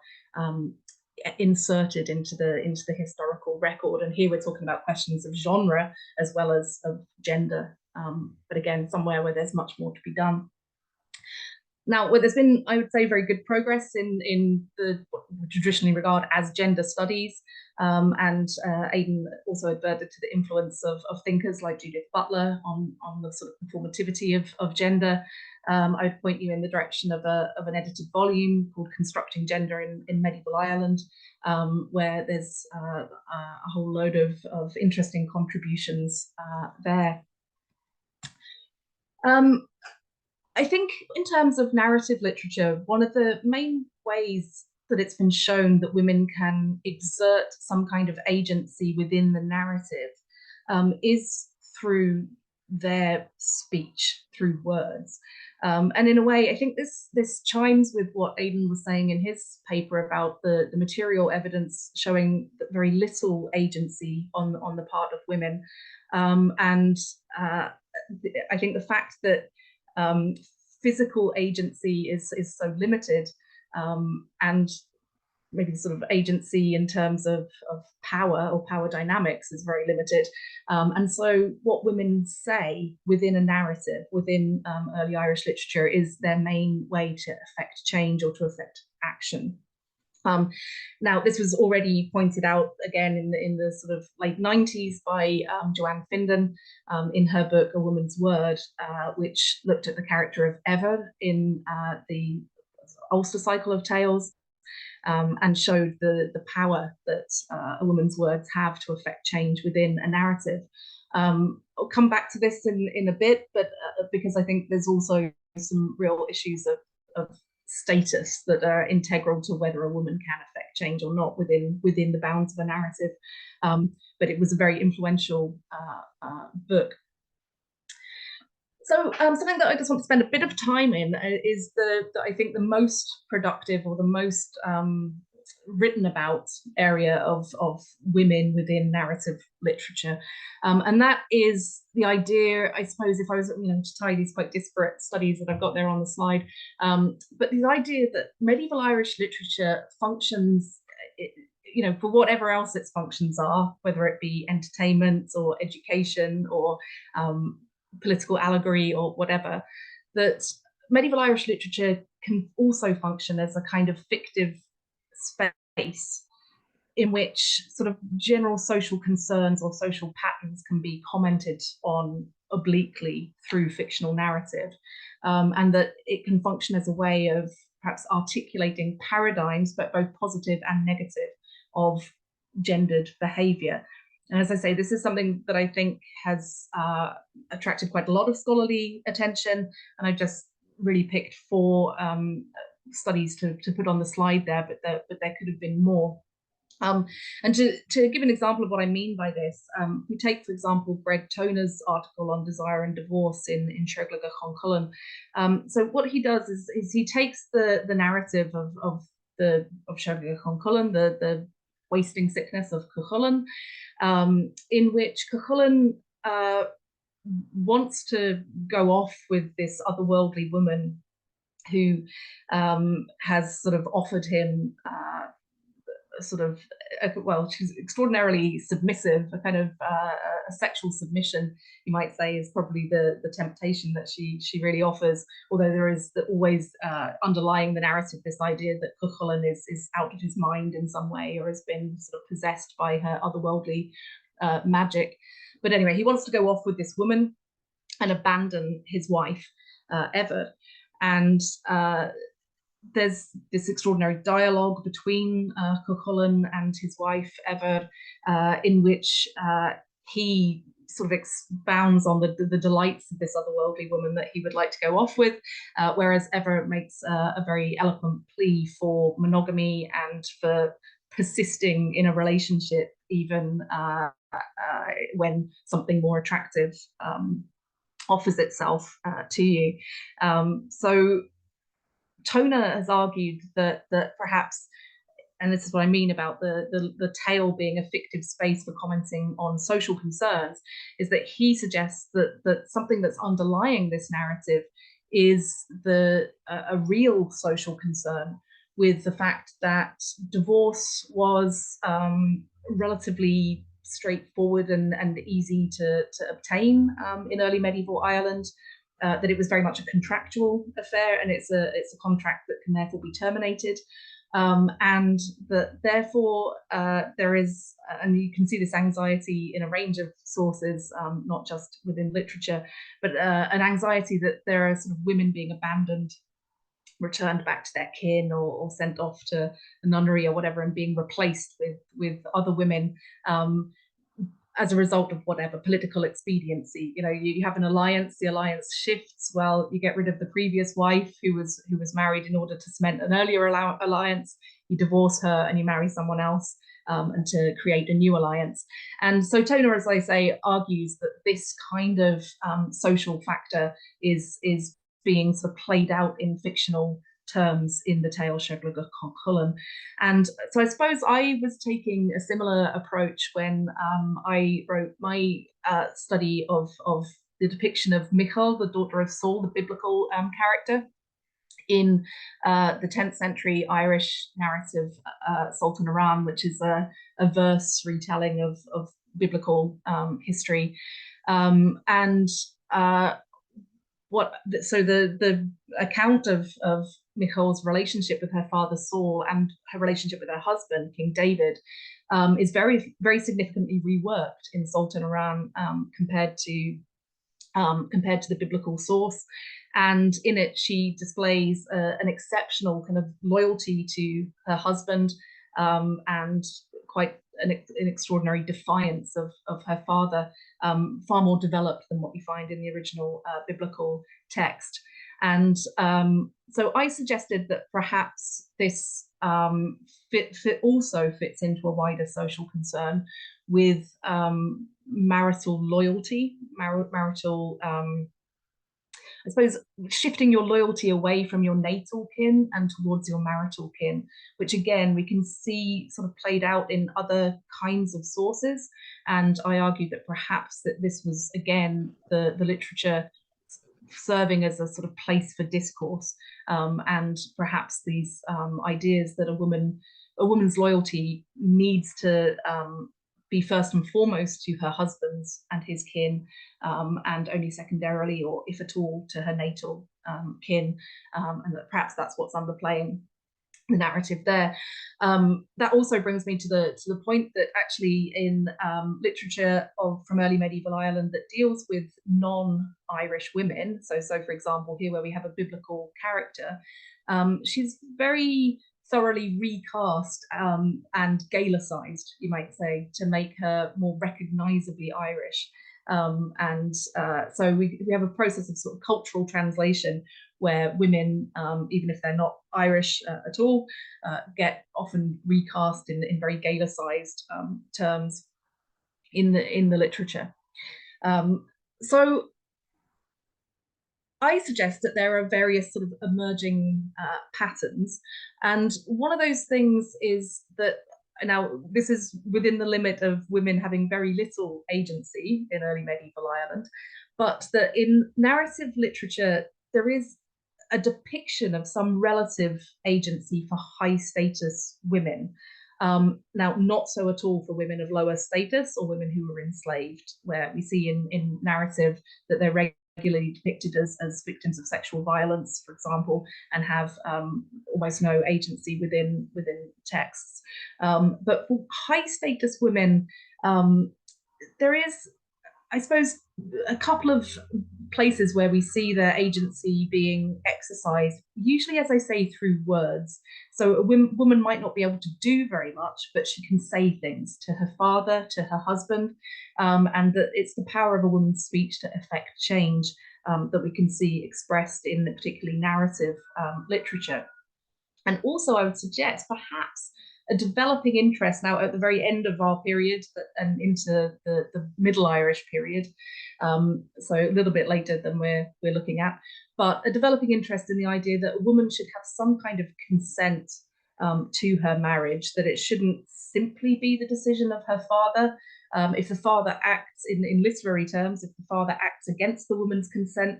inserted into the historical record. And here we're talking about questions of genre as well as of gender. But again, somewhere where there's much more to be done. Now, there's been, I would say, very good progress in what we traditionally regard as gender studies. And Aidan also adverted to the influence of thinkers like Judith Butler on the sort of performativity of gender. I would point you in the direction of an edited volume called Constructing Gender in Medieval Ireland, where there's a whole load of interesting contributions there. I think in terms of narrative literature, one of the main ways that it's been shown that women can exert some kind of agency within the narrative is through their speech, through words. And in a way, I think this chimes with what Aidan was saying in his paper about the material evidence showing very little agency on the part of women. And I think the fact that physical agency is so limited, and maybe the sort of agency in terms of power or power dynamics is very limited. And so what women say within a narrative, within early Irish literature, is their main way to affect change or to affect action. Now, this was already pointed out again in the sort of late 90s by Joanne Finden in her book A Woman's Word, which looked at the character of Ever in the Ulster cycle of tales, and showed the power that a woman's words have to affect change within a narrative. I'll come back to this in a bit, but because I think there's also some real issues of status that are integral to whether a woman can affect change or not within the bounds of a narrative. But it was a very influential book. So something that I just want to spend a bit of time in is I think the most productive or the most written about area of women within narrative literature. And that is the idea, I suppose, if I was to tie these quite disparate studies that I've got there on the slide, but the idea that medieval Irish literature functions, for whatever else its functions are, whether it be entertainment or education or political allegory or whatever, that medieval Irish literature can also function as a kind of fictive space in which sort of general social concerns or social patterns can be commented on obliquely through fictional narrative, and that it can function as a way of perhaps articulating paradigms, but both positive and negative, of gendered behaviour. And as I say, this is something that I think has attracted quite a lot of scholarly attention, and I've just really picked 4 studies to put on the slide there, but there could have been more. And to give an example of what I mean by this, we take, for example, Greg Toner's article on desire and divorce in Treigleaga Chun Cullen. So what he does is he takes the narrative of Treigleaga Chun Cullen, the wasting sickness of Cuchulainn, in which Cuchulainn wants to go off with this otherworldly woman who has sort of offered him she's extraordinarily submissive, a kind of a sexual submission, you might say, is probably the temptation that she really offers, although there is always underlying the narrative this idea that Cuchulainn is out of his mind in some way, or has been sort of possessed by her otherworldly magic. But anyway, he wants to go off with this woman and abandon his wife, Ever. And there's this extraordinary dialogue between Cuchulainn and his wife, Ever, in which he sort of expounds on the delights of this otherworldly woman that he would like to go off with, whereas Ever makes a very eloquent plea for monogamy and for persisting in a relationship even when something more attractive offers itself to you. So Toner has argued that perhaps and this is what I mean about the tale being a fictive space for commenting on social concerns, is that he suggests that something that's underlying this narrative is a real social concern with the fact that divorce was relatively straightforward and easy to obtain in early medieval Ireland. That it was very much a contractual affair, and it's a contract that can therefore be terminated, and that therefore there is, and you can see this anxiety in a range of sources, not just within literature, but an anxiety that there are sort of women being abandoned, returned back to their kin, or sent off to a nunnery or whatever, and being replaced with other women as a result of whatever political expediency. You know, you have an alliance, the alliance shifts. Well, you get rid of the previous wife who was married in order to cement an earlier alliance. You divorce her and you marry someone else, and to create a new alliance. And so Toner, as I say, argues that this kind of social factor is being sort of played out in fictional terms in the tale Sjöglaga Cullen. And so I suppose I was taking a similar approach when I wrote my study of the depiction of Michal, the daughter of Saul, the biblical character, in the 10th century Irish narrative, Sultan Aran, which is a verse retelling of biblical history. So the account of Michal's relationship with her father Saul and her relationship with her husband King David is very, very significantly reworked in Sultan Aran compared to the biblical source. And in it, she displays an exceptional kind of loyalty to her husband, and quite an extraordinary defiance of her father, far more developed than what we find in the original biblical text. And so I suggested that perhaps this also fits into a wider social concern with marital loyalty, marital I suppose shifting your loyalty away from your natal kin and towards your marital kin, which again we can see sort of played out in other kinds of sources. And I argued that perhaps that this was again the literature serving as a sort of place for discourse, and perhaps these ideas that a woman's loyalty needs to be first and foremost to her husband's and his kin, and only secondarily, or if at all, to her natal kin, and that perhaps that's what's underplaying the narrative there. That also brings me to the point that actually in literature from early medieval Ireland that deals with non-Irish women, so for example here where we have a biblical character, she's very thoroughly recast and Gaelicized, you might say, to make her more recognizably Irish. So we have a process of sort of cultural translation where women, even if they're not Irish at all, get often recast in very Gaelicized terms in the literature. So I suggest that there are various sort of emerging patterns, and one of those things is that, now this is within the limit of women having very little agency in early medieval Ireland, but that in narrative literature there is a depiction of some relative agency for high status women. Now, not so at all for women of lower status or women who were enslaved, where we see in narrative that they're regularly depicted as victims of sexual violence, for example, and have almost no agency within texts. But for high status women, there is, I suppose, a couple of places where we see their agency being exercised, usually, as I say, through words. So a woman might not be able to do very much, but she can say things to her father, to her husband, and that it's the power of a woman's speech to effect change that we can see expressed in the particularly narrative literature. And also, I would suggest perhaps a developing interest now at the very end of our period and into the Middle Irish period, so a little bit later than we're looking at, but a developing interest in the idea that a woman should have some kind of consent to her marriage, that it shouldn't simply be the decision of her father. If the father acts, in literary terms, if the father acts against the woman's consent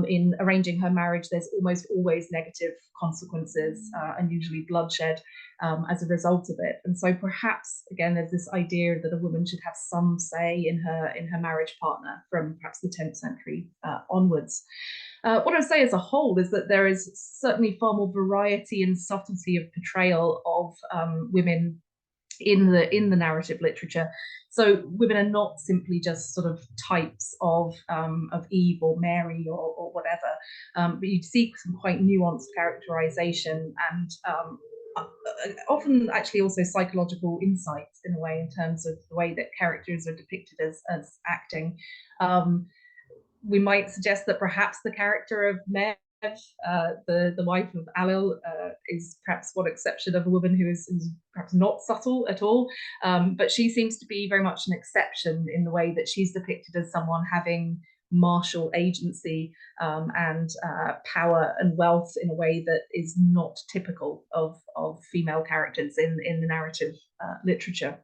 in arranging her marriage, there's almost always negative consequences and usually bloodshed as a result of it. And so perhaps, again, there's this idea that a woman should have some say in her marriage partner from perhaps the 10th century onwards. What I would say as a whole is that there is certainly far more variety and subtlety of portrayal of women in the narrative literature. So women are not simply just sort of types of Eve or Mary or whatever, but you see some quite nuanced characterization and often actually also psychological insights in a way, in terms of the way that characters are depicted as acting. We might suggest that perhaps the character of Meredith, the wife of Alil, is perhaps one exception of a woman who is perhaps not subtle at all, but she seems to be very much an exception in the way that she's depicted as someone having martial agency and power and wealth in a way that is not typical of female characters in the narrative literature.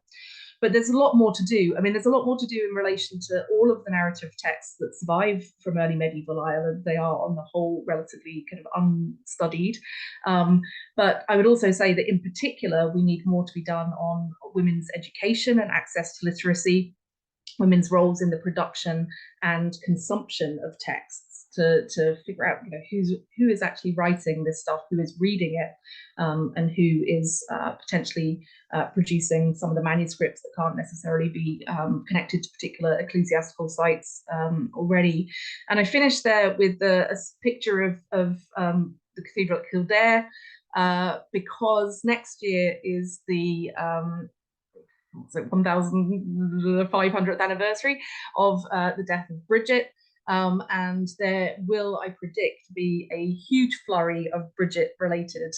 But there's a lot more to do. I mean, there's a lot more to do in relation to all of the narrative texts that survive from early medieval Ireland. They are, on the whole, relatively kind of unstudied. But I would also say that, in particular, we need more to be done on women's education and access to literacy, women's roles in the production and consumption of texts, to figure out, who is actually writing this stuff, who is reading it, and who is potentially producing some of the manuscripts that can't necessarily be connected to particular ecclesiastical sites already. And I finished there with a picture of the Cathedral at Kildare, because next year is the 1500th anniversary of the death of Bridget. And there will, I predict, be a huge flurry of Bridget-related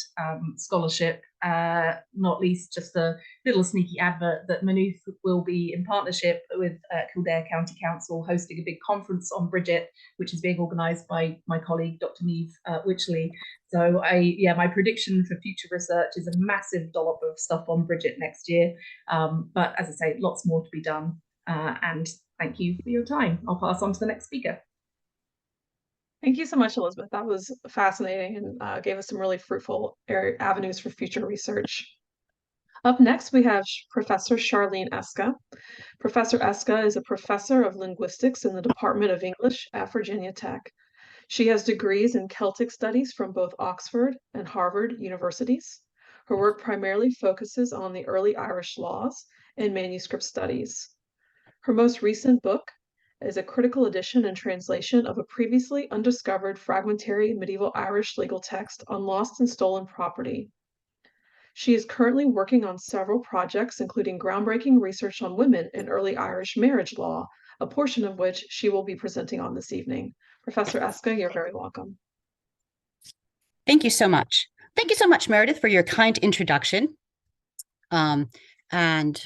scholarship, not least just a little sneaky advert that Maynooth will be, in partnership with Kildare County Council, hosting a big conference on Bridget, which is being organised by my colleague, Dr. Neve Wycherley. So my prediction for future research is a massive dollop of stuff on Bridget next year. But as I say, lots more to be done. And thank you for your time. I'll pass on to the next speaker. Thank you so much, Elizabeth. That was fascinating and gave us some really fruitful avenues for future research. Up next, we have Professor Charlene Eska. Professor Eska is a professor of linguistics in the Department of English at Virginia Tech. She has degrees in Celtic studies from both Oxford and Harvard universities. Her work primarily focuses on the early Irish laws and manuscript studies. Her most recent book is a critical edition and translation of a previously undiscovered fragmentary medieval Irish legal text on lost and stolen property. She is currently working on several projects, including groundbreaking research on women in early Irish marriage law, a portion of which she will be presenting on this evening. Professor Eska, you're very welcome. Thank you so much. Thank you so much, Meredith, for your kind introduction. And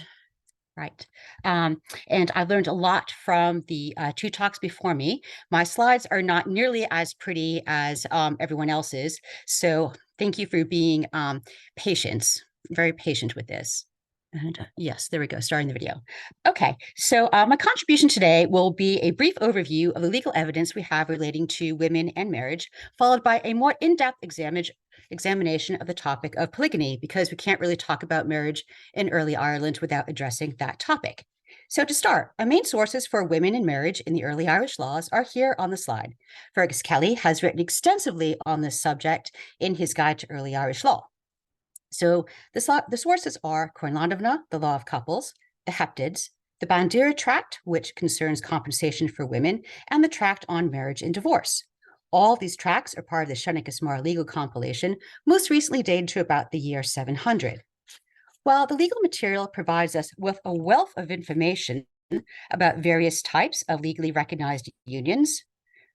I've learned a lot from the two talks before me. My slides are not nearly as pretty as everyone else's, so thank you for being very patient with this. And yes, there we go, starting the video. Okay, so my contribution today will be a brief overview of the legal evidence we have relating to women and marriage, followed by a more in-depth examination of the topic of polygamy, because we can't really talk about marriage in early Ireland without addressing that topic. So to start, our main sources for women and marriage in the early Irish laws are here on the slide. Fergus Kelly has written extensively on this subject in his Guide to Early Irish Law. So the sources are Coin Landovna, the Law of Couples, the Heptads, the Bandera Tract, which concerns compensation for women, and the Tract on Marriage and Divorce. All these tracts are part of the Seneca Mar legal compilation, most recently dated to about the year 700. While the legal material provides us with a wealth of information about various types of legally recognized unions,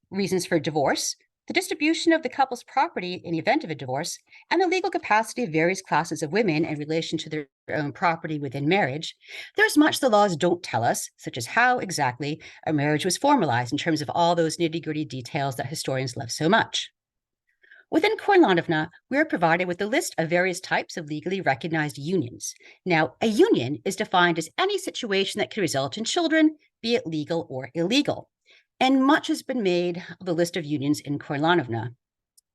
reasons for divorce, the distribution of the couple's property in the event of a divorce, and the legal capacity of various classes of women in relation to their own property within marriage, there's much the laws don't tell us, such as how exactly a marriage was formalized in terms of all those nitty-gritty details that historians love so much. Within Koilanovna, we are provided with a list of various types of legally recognized unions. Now, a union is defined as any situation that could result in children, be it legal or illegal. And much has been made of the list of unions in Koilanovna.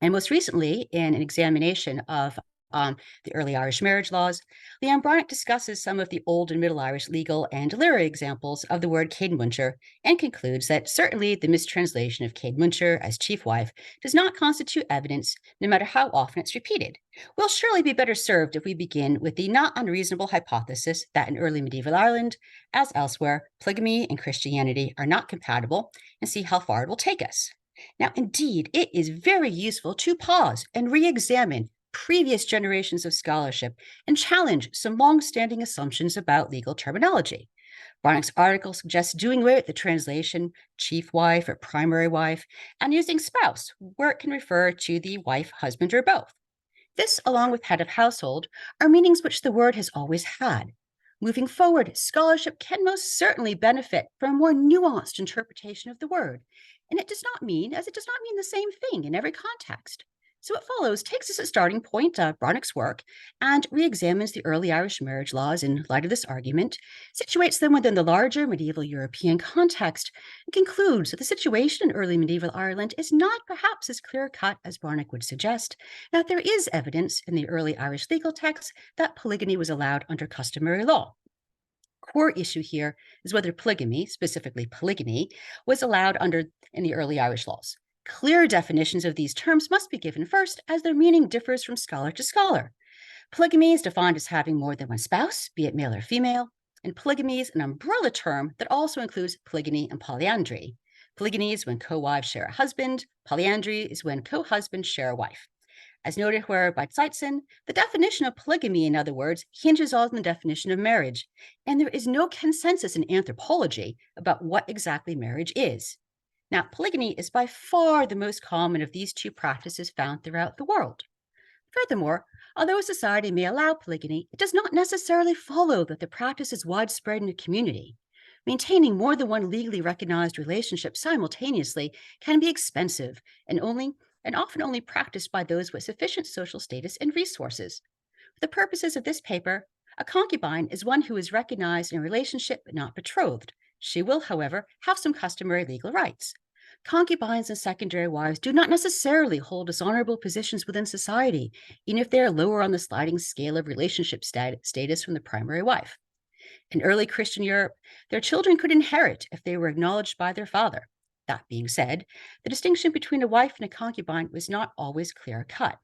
And most recently, in an examination of the early Irish marriage laws, Leanne Bronick discusses some of the Old and Middle Irish legal and literary examples of the word Caedmuncher and concludes that certainly the mistranslation of Caedmuncher as chief wife does not constitute evidence, no matter how often it's repeated. We'll surely be better served if we begin with the not unreasonable hypothesis that in early medieval Ireland, as elsewhere, polygamy and Christianity are not compatible and see how far it will take us. Now, indeed, it is very useful to pause and re-examine previous generations of scholarship and challenge some long-standing assumptions about legal terminology. Bronick's article suggests doing away with the translation chief wife or primary wife and using spouse, where it can refer to the wife, husband, or both. This, along with head of household, are meanings which the word has always had. Moving forward, scholarship can most certainly benefit from a more nuanced interpretation of the word, and it does not mean the same thing in every context. So it follows, takes as a starting point Bronick's work and re-examines the early Irish marriage laws in light of this argument, situates them within the larger medieval European context, and concludes that the situation in early medieval Ireland is not perhaps as clear-cut as Bronick would suggest, and that there is evidence in the early Irish legal texts that polygamy was allowed under customary law. Core issue here is whether polygamy, specifically polygyny, was allowed in the early Irish laws. Clear definitions of these terms must be given first, as their meaning differs from scholar to scholar. Polygamy is defined as having more than one spouse, be it male or female, and polygamy is an umbrella term that also includes polygyny and polyandry. Polygyny is when co-wives share a husband, polyandry is when co-husbands share a wife. As noted where by Zeitzen, the definition of polygamy, in other words, hinges on the definition of marriage, and there is no consensus in anthropology about what exactly marriage is. Now, polygamy is by far the most common of these two practices found throughout the world. Furthermore, although a society may allow polygamy, it does not necessarily follow that the practice is widespread in a community. Maintaining more than one legally recognized relationship simultaneously can be expensive and often only practiced by those with sufficient social status and resources. For the purposes of this paper, a concubine is one who is recognized in a relationship but not betrothed. She will, however, have some customary legal rights. Concubines and secondary wives do not necessarily hold dishonorable positions within society, even if they are lower on the sliding scale of relationship status from the primary wife. In early Christian Europe, their children could inherit if they were acknowledged by their father. That being said, the distinction between a wife and a concubine was not always clear-cut.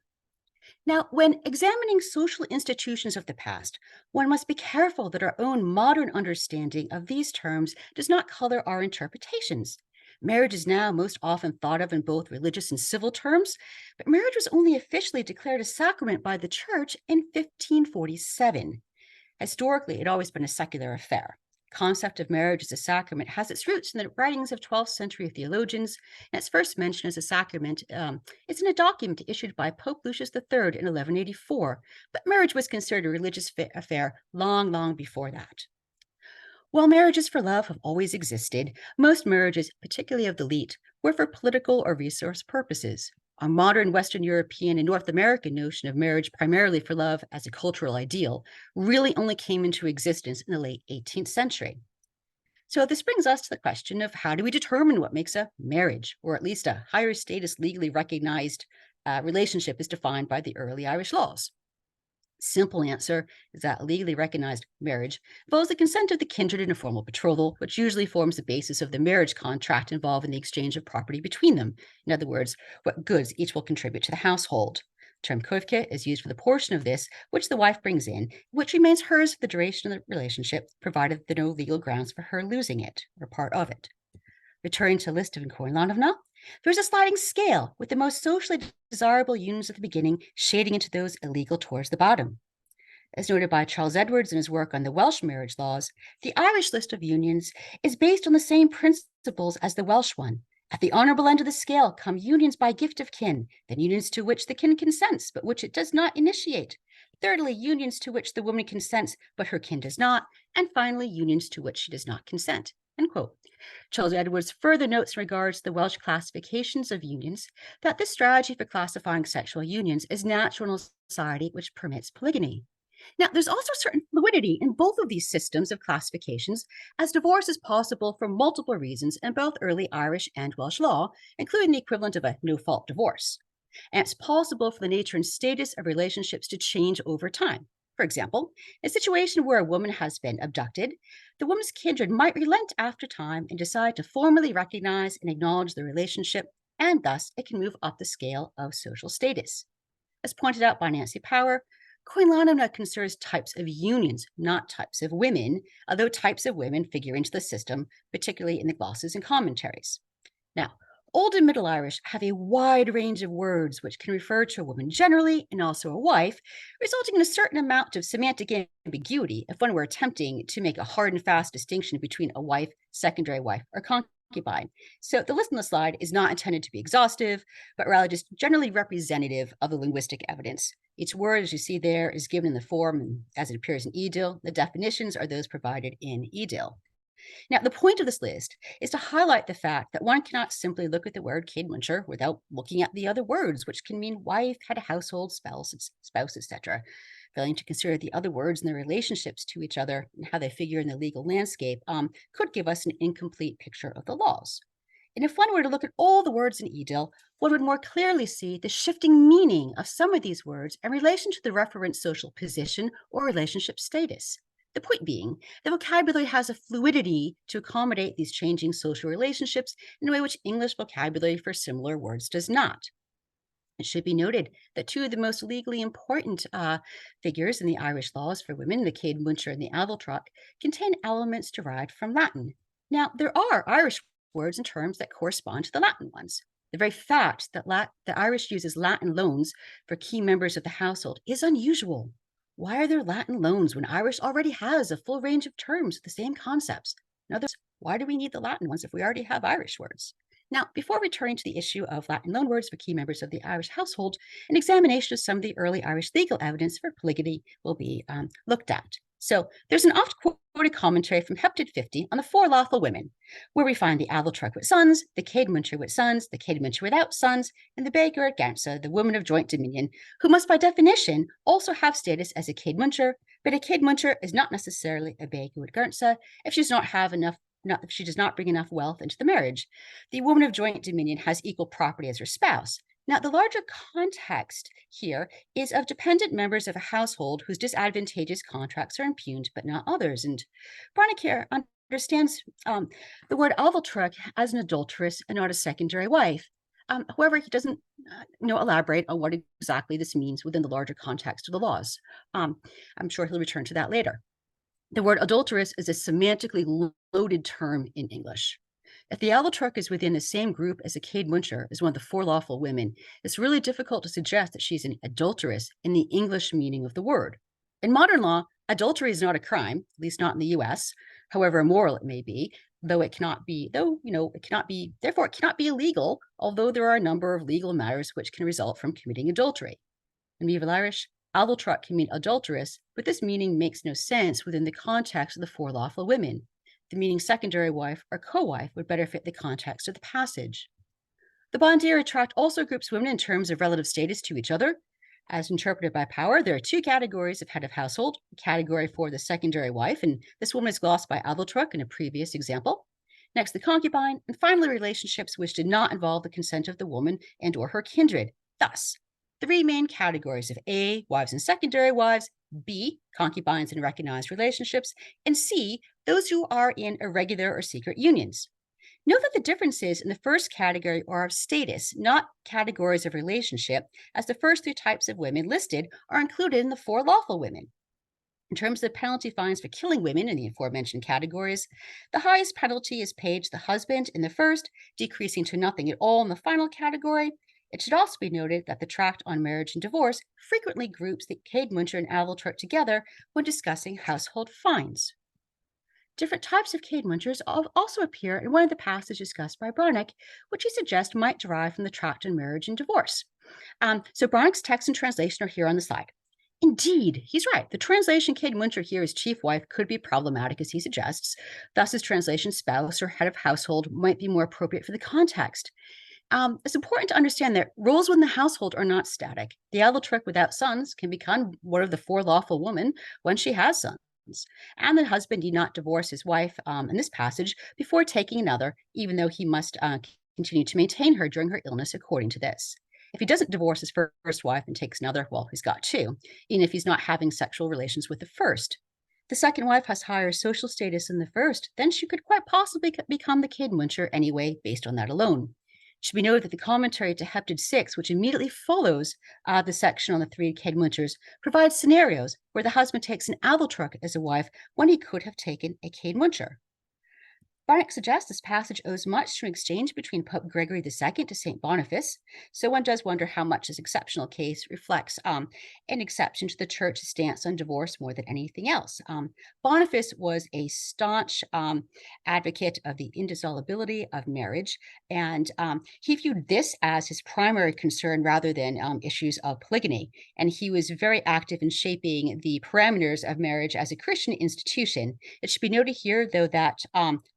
Now, when examining social institutions of the past, one must be careful that our own modern understanding of these terms does not color our interpretations. Marriage is now most often thought of in both religious and civil terms, but marriage was only officially declared a sacrament by the Church in 1547. Historically, it had always been a secular affair. The concept of marriage as a sacrament has its roots in the writings of 12th century theologians, and its first mention as a sacrament is in a document issued by Pope Lucius III in 1184, but marriage was considered a religious affair long before that. While marriages for love have always existed, most marriages, particularly of the elite, were for political or resource purposes. Our modern Western European and North American notion of marriage primarily for love as a cultural ideal really only came into existence in the late 18th century. So this brings us to the question of how do we determine what makes a marriage, or at least a higher status legally recognized relationship is defined by the early Irish laws. Simple answer is that legally recognized marriage involves the consent of the kindred in a formal betrothal, which usually forms the basis of the marriage contract involving the exchange of property between them. In other words, what goods each will contribute to the household. The term coefke is used for the portion of this which the wife brings in, which remains hers for the duration of the relationship, provided there are no legal grounds for her losing it or part of it. Returning to the list of Koilanovna, there's a sliding scale with the most socially desirable unions at the beginning shading into those illegal towards the bottom. As noted by Charles Edwards in his work on the Welsh marriage laws, the Irish list of unions is based on the same principles as the Welsh one. At the honorable end of the scale come unions by gift of kin, then unions to which the kin consents, but which it does not initiate. Thirdly, unions to which the woman consents, but her kin does not. And finally, unions to which she does not consent. end quote. Charles Edwards further notes in regards to the Welsh classifications of unions that this strategy for classifying sexual unions is natural in a society which permits polygamy. Now, there's also certain fluidity in both of these systems of classifications, as divorce is possible for multiple reasons in both early Irish and Welsh law, including the equivalent of a no-fault divorce. And it's possible for the nature and status of relationships to change over time. For example, in a situation where a woman has been abducted, the woman's kindred might relent after time and decide to formally recognize and acknowledge the relationship, and thus it can move up the scale of social status. As pointed out by Nancy Power, Koinlanona considers types of unions, not types of women, although types of women figure into the system, particularly in the glosses and commentaries. Now, Old and Middle Irish have a wide range of words which can refer to a woman generally and also a wife, resulting in a certain amount of semantic ambiguity if one were attempting to make a hard and fast distinction between a wife, secondary wife, or concubine. So the list on the slide is not intended to be exhaustive, but rather just generally representative of the linguistic evidence. Each word, as you see there, is given in the form as it appears in EDIL. The definitions are those provided in EDIL. Now, the point of this list is to highlight the fact that one cannot simply look at the word Céadmhaintear without looking at the other words, which can mean wife, head of household, spouse, etc. Failing to consider the other words and their relationships to each other and how they figure in the legal landscape could give us an incomplete picture of the laws. And if one were to look at all the words in EDIL, one would more clearly see the shifting meaning of some of these words in relation to the referent social position or relationship status. The point being, the vocabulary has a fluidity to accommodate these changing social relationships in a way which English vocabulary for similar words does not. It should be noted that two of the most legally important figures in the Irish laws for women, the Céadmhaintear and the Ailbhilteach, contain elements derived from Latin. Now, there are Irish words and terms that correspond to the Latin ones. The very fact that the Irish uses Latin loans for key members of the household is unusual. Why are there Latin loans when Irish already has a full range of terms with the same concepts? In other words, why do we need the Latin ones if we already have Irish words? Now, before returning to the issue of Latin loan words for key members of the Irish household, an examination of some of the early Irish legal evidence for polygamy will be looked at. So there's an oft-quoted commentary from Heptad 50 on the four lawful women, where we find the Ailbhilteach with sons, the Céadmhaintear with sons, the Céadmhaintear without sons, and the Beagor Gantsa, the woman of joint dominion, who must by definition also have status as a Céadmhaintear, but a Céadmhaintear is not necessarily a Beagor Gantsa if she does not bring enough wealth into the marriage. The woman of joint dominion has equal property as her spouse. Now, the larger context here is of dependent members of a household whose disadvantageous contracts are impugned, but not others. And Bronick here understands the word Ailbhilteach as an adulteress and not a secondary wife. However, he doesn't elaborate on what exactly this means within the larger context of the laws. I'm sure he'll return to that later. The word adulteress is a semantically loaded term in English. If the Ailbhilteach is within the same group as a Céadmhaintear, as one of the four lawful women, it's really difficult to suggest that she's an adulteress in the English meaning of the word. In modern law, adultery is not a crime, at least not in the US, however immoral it may be, therefore it cannot be illegal, although there are a number of legal matters which can result from committing adultery. In medieval Irish, Ailbhilteach can mean adulteress, but this meaning makes no sense within the context of the four lawful women. The meaning secondary wife or co-wife would better fit the context of the passage. The Bandiera Tract also groups women in terms of relative status to each other. As interpreted by Power, there are two categories of head of household, a category for the secondary wife, and this woman is glossed by Ailbhilteach in a previous example. Next, the concubine, and finally, relationships which did not involve the consent of the woman and or her kindred. Thus, three main categories of A, wives and secondary wives, B, concubines and recognized relationships, and C, those who are in irregular or secret unions. Note that the differences in the first category are of status, not categories of relationship, as the first three types of women listed are included in the four lawful women. In terms of the penalty fines for killing women in the aforementioned categories, the highest penalty is paid to the husband in the first, decreasing to nothing at all in the final category. It should also be noted that the tract on marriage and divorce frequently groups the Céadmhaintear and Ailbhilteach together when discussing household fines. Different types of Céadmhaintears also appear in one of the passages discussed by Bronick, which he suggests might derive from the tract on marriage and divorce. So Bronick's text and translation are here on the slide. Indeed, he's right. The translation Caedwinter here as chief wife could be problematic, as he suggests. Thus, his translation spouse or head of household might be more appropriate for the context. It's important to understand that roles within the household are not static. The Adaltric without sons can become one of the four lawful women when she has sons. And the husband need not divorce his wife in this passage before taking another, even though he must continue to maintain her during her illness according to this. If he doesn't divorce his first wife and takes another, well, he's got two, even if he's not having sexual relations with the first. The second wife has higher social status than the first, then she could quite possibly become the Caedwinter anyway, based on that alone. It should be noted that the commentary to Heptad 6, which immediately follows the section on the three Caedwinters, provides scenarios where the husband takes an Adaltric as a wife when he could have taken a Caedwinter. Barnick suggests this passage owes much to an exchange between Pope Gregory II to St. Boniface, so one does wonder how much this exceptional case reflects an exception to the Church's stance on divorce more than anything else. Boniface was a staunch advocate of the indissolubility of marriage, and he viewed this as his primary concern rather than issues of polygamy, and he was very active in shaping the parameters of marriage as a Christian institution. It should be noted here, though, that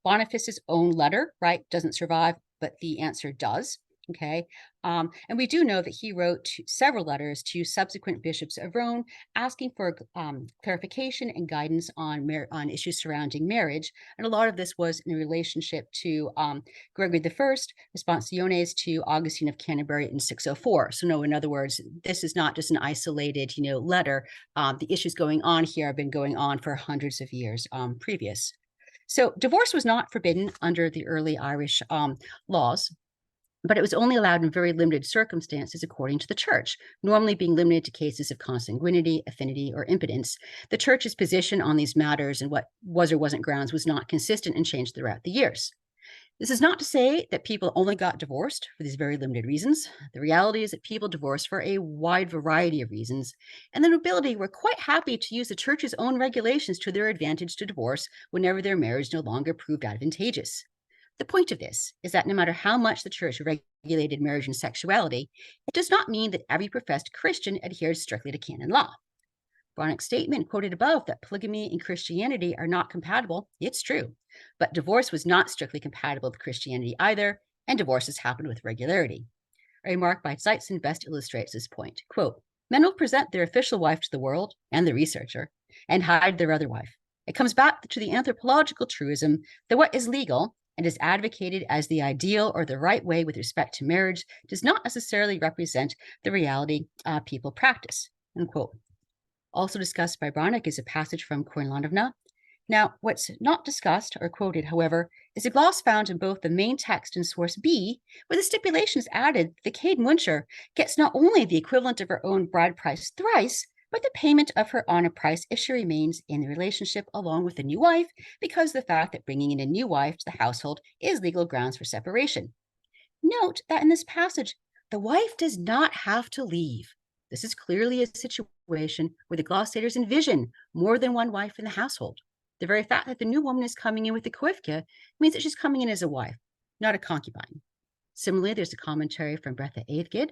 Boniface's own letter, right, doesn't survive, but the answer does. Okay. And we do know that he wrote several letters to subsequent bishops of Rome asking for clarification and guidance on issues surrounding marriage. And a lot of this was in relationship to Gregory I, responsiones to Augustine of Canterbury in 604. So no, in other words, this is not just an isolated, letter. The issues going on here have been going on for hundreds of years previous. So divorce was not forbidden under the early Irish laws, but it was only allowed in very limited circumstances according to the Church, normally being limited to cases of consanguinity, affinity, or impotence. The Church's position on these matters and what was or wasn't grounds was not consistent and changed throughout the years. This is not to say that people only got divorced for these very limited reasons. The reality is that people divorced for a wide variety of reasons, and the nobility were quite happy to use the Church's own regulations to their advantage to divorce whenever their marriage no longer proved advantageous. The point of this is that no matter how much the Church regulated marriage and sexuality, it does not mean that every professed Christian adheres strictly to canon law. Barnick's statement quoted above that polygamy and Christianity are not compatible, it's true, but divorce was not strictly compatible with Christianity either, and divorces happened with regularity. A remark by Zeitzen best illustrates this point. Quote, men will present their official wife to the world and the researcher and hide their other wife. It comes back to the anthropological truism that what is legal and is advocated as the ideal or the right way with respect to marriage does not necessarily represent the reality people practice, unquote. Also discussed by Barnick is a passage from Coinlandovna. Now, what's not discussed or quoted, however, is a gloss found in both the main text and source B, where the stipulation is added the Caedwinter gets not only the equivalent of her own bride price thrice, but the payment of her honor price if she remains in the relationship along with the new wife, because of the fact that bringing in a new wife to the household is legal grounds for separation. Note that in this passage, the wife does not have to leave. This is clearly a situation where the glosstators envision more than one wife in the household. The very fact that the new woman is coming in with the coifka means that she's coming in as a wife, not a concubine. Similarly, there's a commentary from Bretha Eithgid,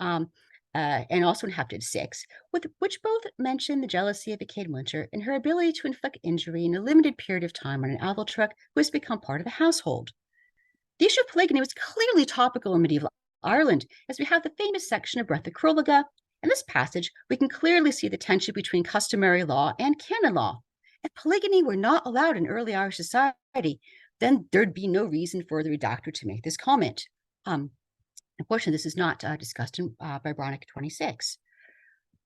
and also in Heptad 6, which both mention the jealousy of a Caedwinter and her ability to inflict injury in a limited period of time on an Adaltric who has become part of the household. The issue of polygamy was clearly topical in medieval Ireland, as we have the famous section of Bretha Crolaga. In this passage, we can clearly see the tension between customary law and canon law. If polygamy were not allowed in early Irish society, then there'd be no reason for the redactor to make this comment. Unfortunately, this is not discussed by Barnick 26.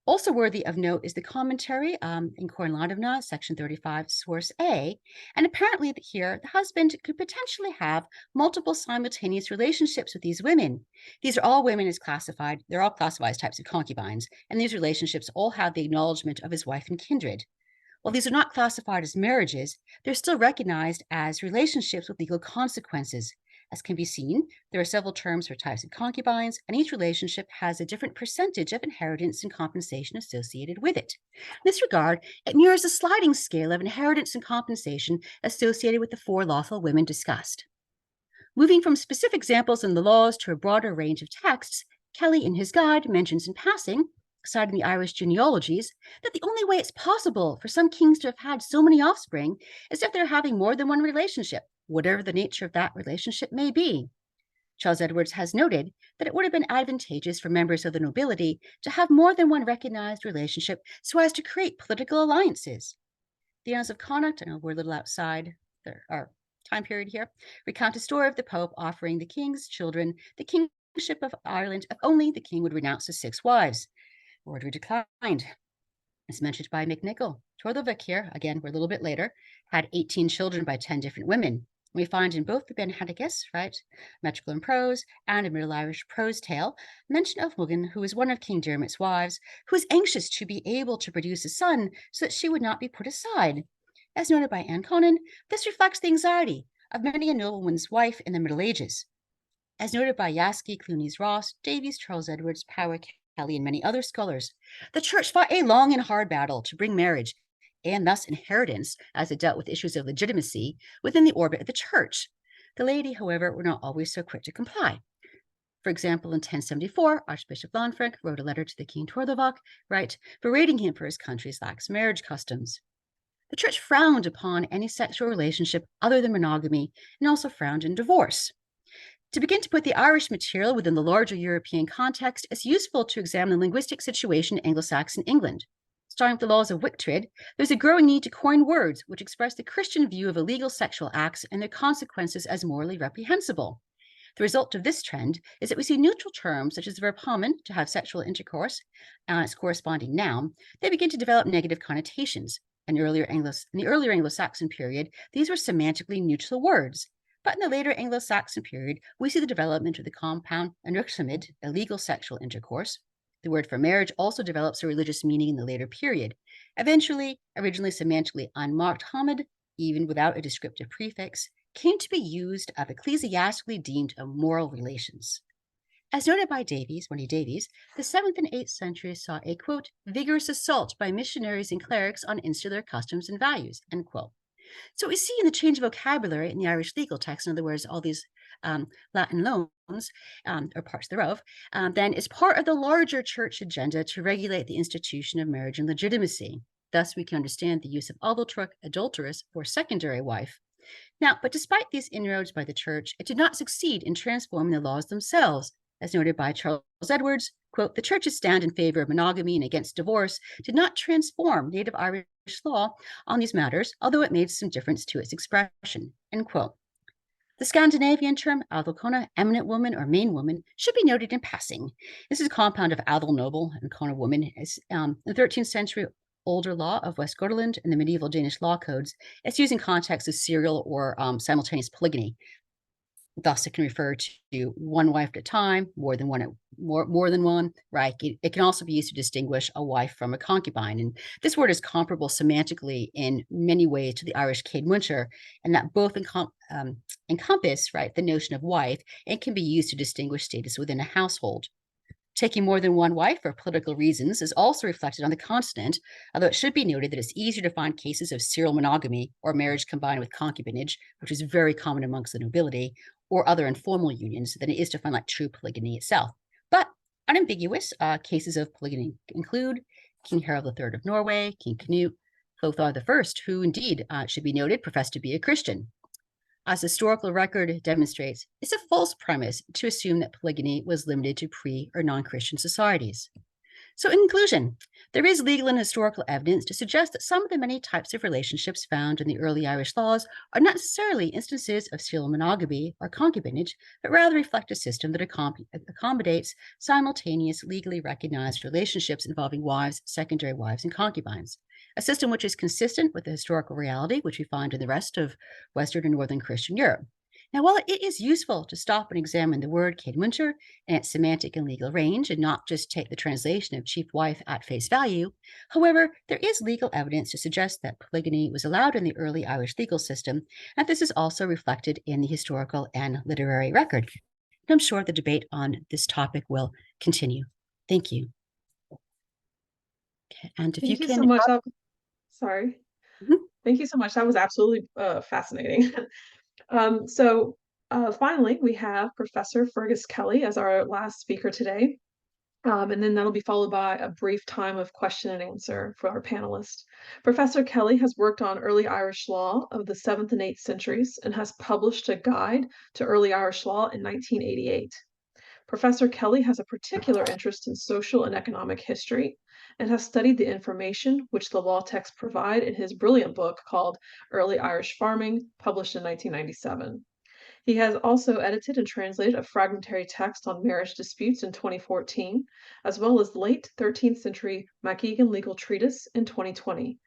Also worthy of note is the commentary in Coinlandovna, section 35, source A, and apparently here the husband could potentially have multiple simultaneous relationships with these women. These are all women as classified, they're all classified as types of concubines, and these relationships all have the acknowledgement of his wife and kindred. While these are not classified as marriages, they're still recognized as relationships with legal consequences. As can be seen, there are several terms for types of concubines, and each relationship has a different percentage of inheritance and compensation associated with it. In this regard, it mirrors a sliding scale of inheritance and compensation associated with the four lawful women discussed. Moving from specific examples in the laws to a broader range of texts, Kelly in his guide mentions in passing citing the Irish genealogies, that the only way it's possible for some kings to have had so many offspring is if they're having more than one relationship, whatever the nature of that relationship may be. Charles Edwards has noted that it would have been advantageous for members of the nobility to have more than one recognized relationship so as to create political alliances. The Annals of Connacht, I know we're a little outside our time period here, recount a story of the Pope offering the king's children the kingship of Ireland if only the king would renounce his 6 wives. Order declined. As mentioned by McNichol. Tordovic here, again, we're a little bit later, had 18 children by 10 different women. We find in both the Ben Hennicus, right, metrical and prose, and a Middle Irish prose tale, mention of Mugan, who was one of King Dermot's wives, who was anxious to be able to produce a son so that she would not be put aside. As noted by Anne Conan, this reflects the anxiety of many a nobleman's wife in the Middle Ages. As noted by Yaski, Clunies Ross, Davies, Charles Edwards, Powick, Kelly, and many other scholars, the church fought a long and hard battle to bring marriage and thus inheritance, as it dealt with issues of legitimacy, within the orbit of the church. The laity, however, were not always so quick to comply. For example, in 1074, Archbishop Lanfranc wrote a letter to the King Tordovac, right, berating him for his country's lax marriage customs. The church frowned upon any sexual relationship other than monogamy and also frowned in divorce. To begin to put the Irish material within the larger European context, it's useful to examine the linguistic situation in Anglo-Saxon England. Starting with the laws of Wictred, there's a growing need to coin words which express the Christian view of illegal sexual acts and their consequences as morally reprehensible. The result of this trend is that we see neutral terms such as the verb homin, to have sexual intercourse, and its corresponding noun. They begin to develop negative connotations. In the earlier Anglo-Saxon period, these were semantically neutral words. But in the later Anglo-Saxon period, we see the development of the compound anuxamid, illegal sexual intercourse. The word for marriage also develops a religious meaning in the later period. Eventually, originally semantically unmarked homid, even without a descriptive prefix, came to be used of ecclesiastically deemed immoral relations. As noted by Davies, the 7th and 8th centuries saw a, quote, vigorous assault by missionaries and clerics on insular customs and values, end quote. So we see in the change of vocabulary in the Irish legal text, in other words, all these Latin loans, or parts thereof, then is part of the larger church agenda to regulate the institution of marriage and legitimacy. Thus, we can understand the use of adulterous or secondary wife. Now, but despite these inroads by the church, it did not succeed in transforming the laws themselves. As noted by Charles Edwards, quote, the church's stand in favor of monogamy and against divorce did not transform native Irish law on these matters, although it made some difference to its expression, end quote. The Scandinavian term adalcona, eminent woman or main woman, should be noted in passing. This is a compound of adal noble and cona woman. It's the 13th century older law of West Gotaland and the medieval Danish law codes. It's used in context of serial or simultaneous polygamy. Thus, it can refer to one wife at a time, more than one, right? It can also be used to distinguish a wife from a concubine. And this word is comparable semantically in many ways to the Irish caedmuncher, and that both encompass, right, the notion of wife and can be used to distinguish status within a household. Taking more than one wife for political reasons is also reflected on the continent, although it should be noted that it's easier to find cases of serial monogamy or marriage combined with concubinage, which is very common amongst the nobility, or other informal unions than it is to find like true polygamy itself. But unambiguous cases of polygamy include King Harald III of Norway, King Canute, Lothar I, who indeed should be noted, professed to be a Christian. As historical record demonstrates, it's a false premise to assume that polygamy was limited to pre- or non-Christian societies. So in conclusion, there is legal and historical evidence to suggest that some of the many types of relationships found in the early Irish laws are not necessarily instances of serial monogamy or concubinage, but rather reflect a system that accommodates simultaneous legally recognized relationships involving wives, secondary wives, and concubines. A system which is consistent with the historical reality which we find in the rest of Western and Northern Christian Europe. Now, while it is useful to stop and examine the word caedmuncher and its semantic and legal range and not just take the translation of chief wife at face value, however, there is legal evidence to suggest that polygamy was allowed in the early Irish legal system, and this is also reflected in the historical and literary record. And I'm sure the debate on this topic will continue. Thank you. Okay, and if Thank you can, so much. Sorry. Thank you so much. That was absolutely fascinating. So finally, we have Professor Fergus Kelly as our last speaker today. And then that'll be followed by a brief time of question and answer for our panelists. Professor Kelly has worked on early Irish law of the 7th and 8th centuries and has published a guide to early Irish law in 1988. Professor Kelly has a particular interest in social and economic history and has studied the information which the law texts provide in his brilliant book called Early Irish Farming, published in 1997. He has also edited and translated a fragmentary text on marriage disputes in 2014, as well as late 13th century Macgeoghegan legal treatise in 2020.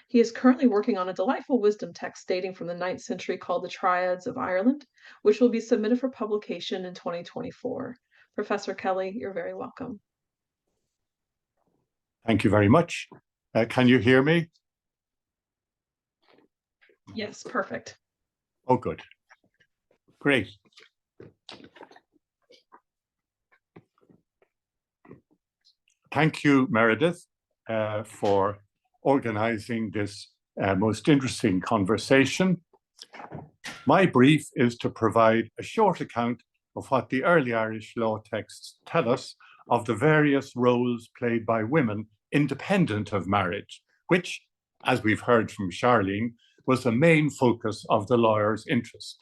He is currently working on a delightful wisdom text dating from the 9th century called the Triads of Ireland, which will be submitted for publication in 2024. Professor Kelly, you're very welcome. Thank you very much. Can you hear me? Yes, perfect. Oh, good. Great. Thank you, Meredith, for organizing this most interesting conversation. My brief is to provide a short account of what the early Irish law texts tell us of the various roles played by women independent of marriage, which, as we've heard from Charlene, was the main focus of the lawyer's interest,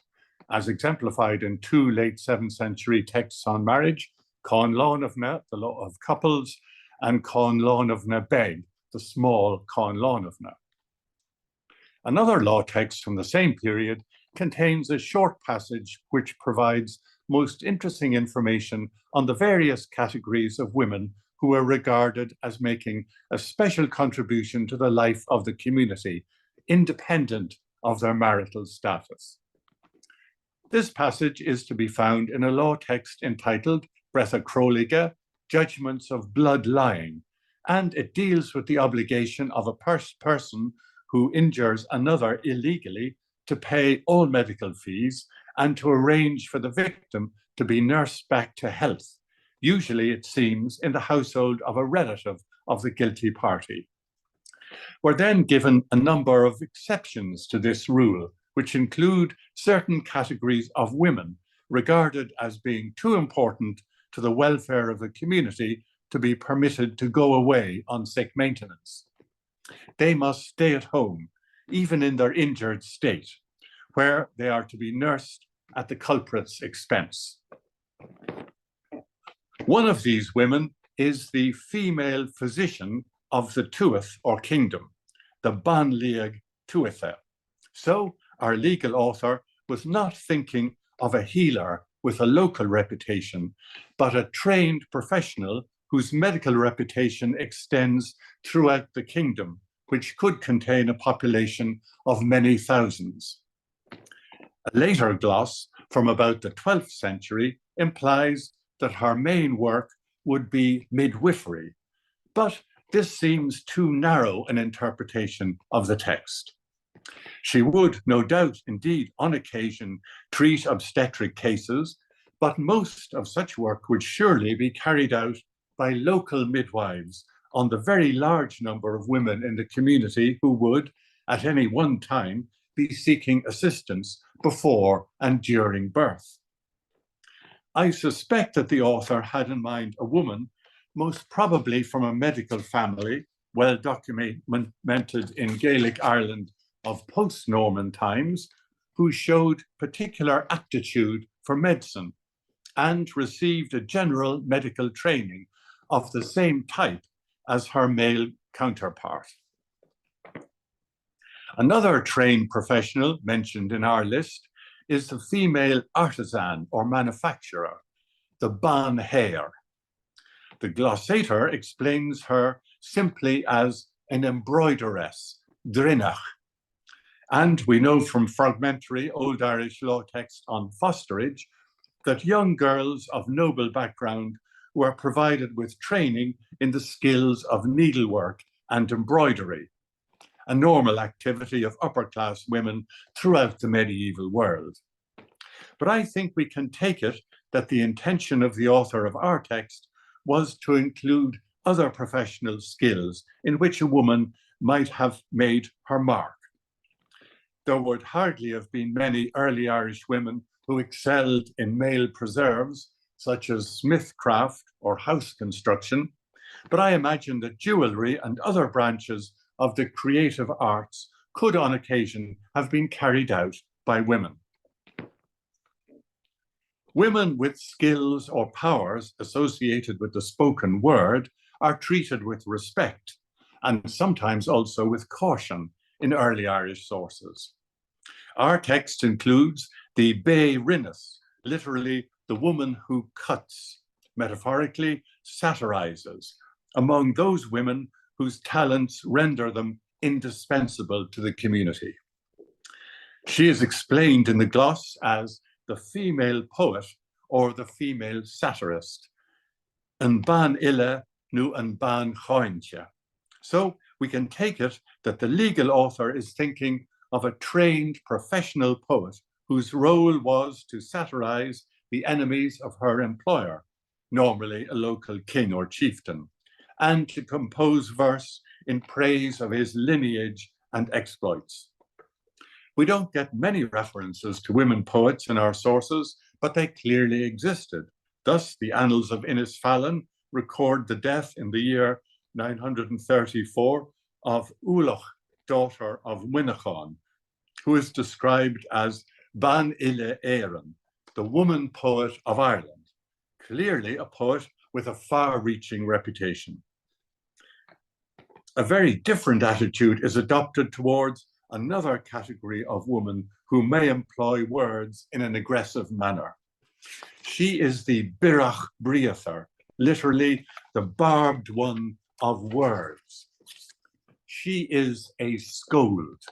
as exemplified in two late 7th century texts on marriage, Con Lawnavna, the law of couples, and Con Lawnavna Beg, the small Con Lawnavna. Another law text from the same period contains a short passage which provides most interesting information on the various categories of women who are regarded as making a special contribution to the life of the community, independent of their marital status. This passage is to be found in a law text entitled Bretha Crowliga, Judgments of Blood Lying, and it deals with the obligation of a person who injures another illegally to pay all medical fees and to arrange for the victim to be nursed back to health, usually, it seems, in the household of a relative of the guilty party. We're then given a number of exceptions to this rule, which include certain categories of women regarded as being too important to the welfare of the community to be permitted to go away on sick maintenance. They must stay at home, even in their injured state, where they are to be nursed at the culprit's expense. One of these women is the female physician of the Tuath or kingdom, the Banliag Tuatha. So our legal author was not thinking of a healer with a local reputation, but a trained professional whose medical reputation extends throughout the kingdom, which could contain a population of many thousands. A later gloss from about the 12th century implies that her main work would be midwifery, but this seems too narrow an interpretation of the text. She would, no doubt, indeed, on occasion, treat obstetric cases, but most of such work would surely be carried out by local midwives on the very large number of women in the community who would, at any one time, be seeking assistance before and during birth. I suspect that the author had in mind a woman, most probably from a medical family, well documented in Gaelic Ireland of post-Norman times, who showed particular aptitude for medicine and received a general medical training of the same type as her male counterpart. Another trained professional mentioned in our list is the female artisan or manufacturer, the ban hair. The glossator explains her simply as an embroideress, drinach. And we know from fragmentary Old Irish law text on fosterage that young girls of noble background were provided with training in the skills of needlework and embroidery, a normal activity of upper-class women throughout the medieval world. But I think we can take it that the intention of the author of our text was to include other professional skills in which a woman might have made her mark. There would hardly have been many early Irish women who excelled in male preserves, such as smithcraft or house construction, but I imagine that jewelry and other branches of the creative arts could on occasion have been carried out by women. Women with skills or powers associated with the spoken word are treated with respect and sometimes also with caution in early Irish sources. Our text includes the Bé Rinnes, literally the woman who cuts, metaphorically satirizes, among those women whose talents render them indispensable to the community. She is explained in the gloss as the female poet or the female satirist, an ban ille nu an ban chointje. So we can take it that the legal author is thinking of a trained professional poet whose role was to satirize the enemies of her employer, normally a local king or chieftain, and to compose verse in praise of his lineage and exploits. We don't get many references to women poets in our sources, but they clearly existed. Thus, the Annals of Innisfallen record the death in the year 934 of Ulach, daughter of Winnichan, who is described as Ban Ille Éireann, the woman poet of Ireland, clearly a poet with a far-reaching reputation. A very different attitude is adopted towards another category of woman who may employ words in an aggressive manner. She is the Birach Briather, literally the barbed one of words. She is a scold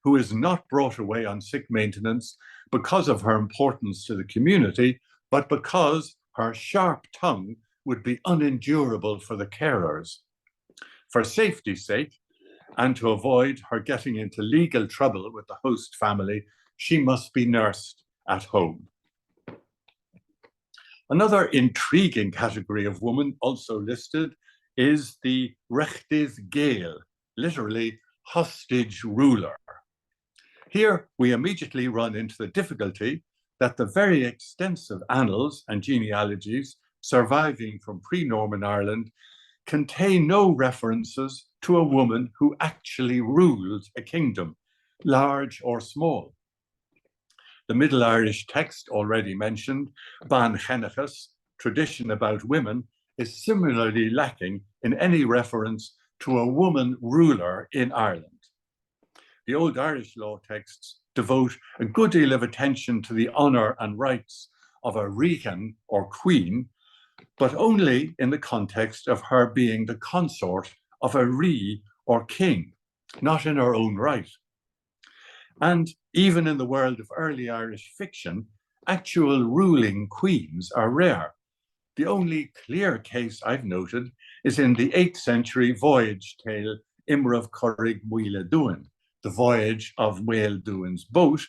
who is not brought away on sick maintenance because of her importance to the community, but because her sharp tongue would be unendurable for the carers. For safety's sake, and to avoid her getting into legal trouble with the host family, she must be nursed at home. Another intriguing category of woman also listed is the Rechtydd Gael, literally hostage ruler. Here we immediately run into the difficulty that the very extensive annals and genealogies surviving from pre-Norman Ireland contain no references to a woman who actually ruled a kingdom, large or small. The Middle Irish text already mentioned, Ban Chenechas, tradition about women, is similarly lacking in any reference to a woman ruler in Ireland. The Old Irish law texts devote a good deal of attention to the honour and rights of a regan or queen, but only in the context of her being the consort of a ri or king, not in her own right. And even in the world of early Irish fiction, actual ruling queens are rare. The only clear case I've noted is in the 8th century voyage tale Imrav Corrig Muile Duin, the voyage of Muile Duin's boat,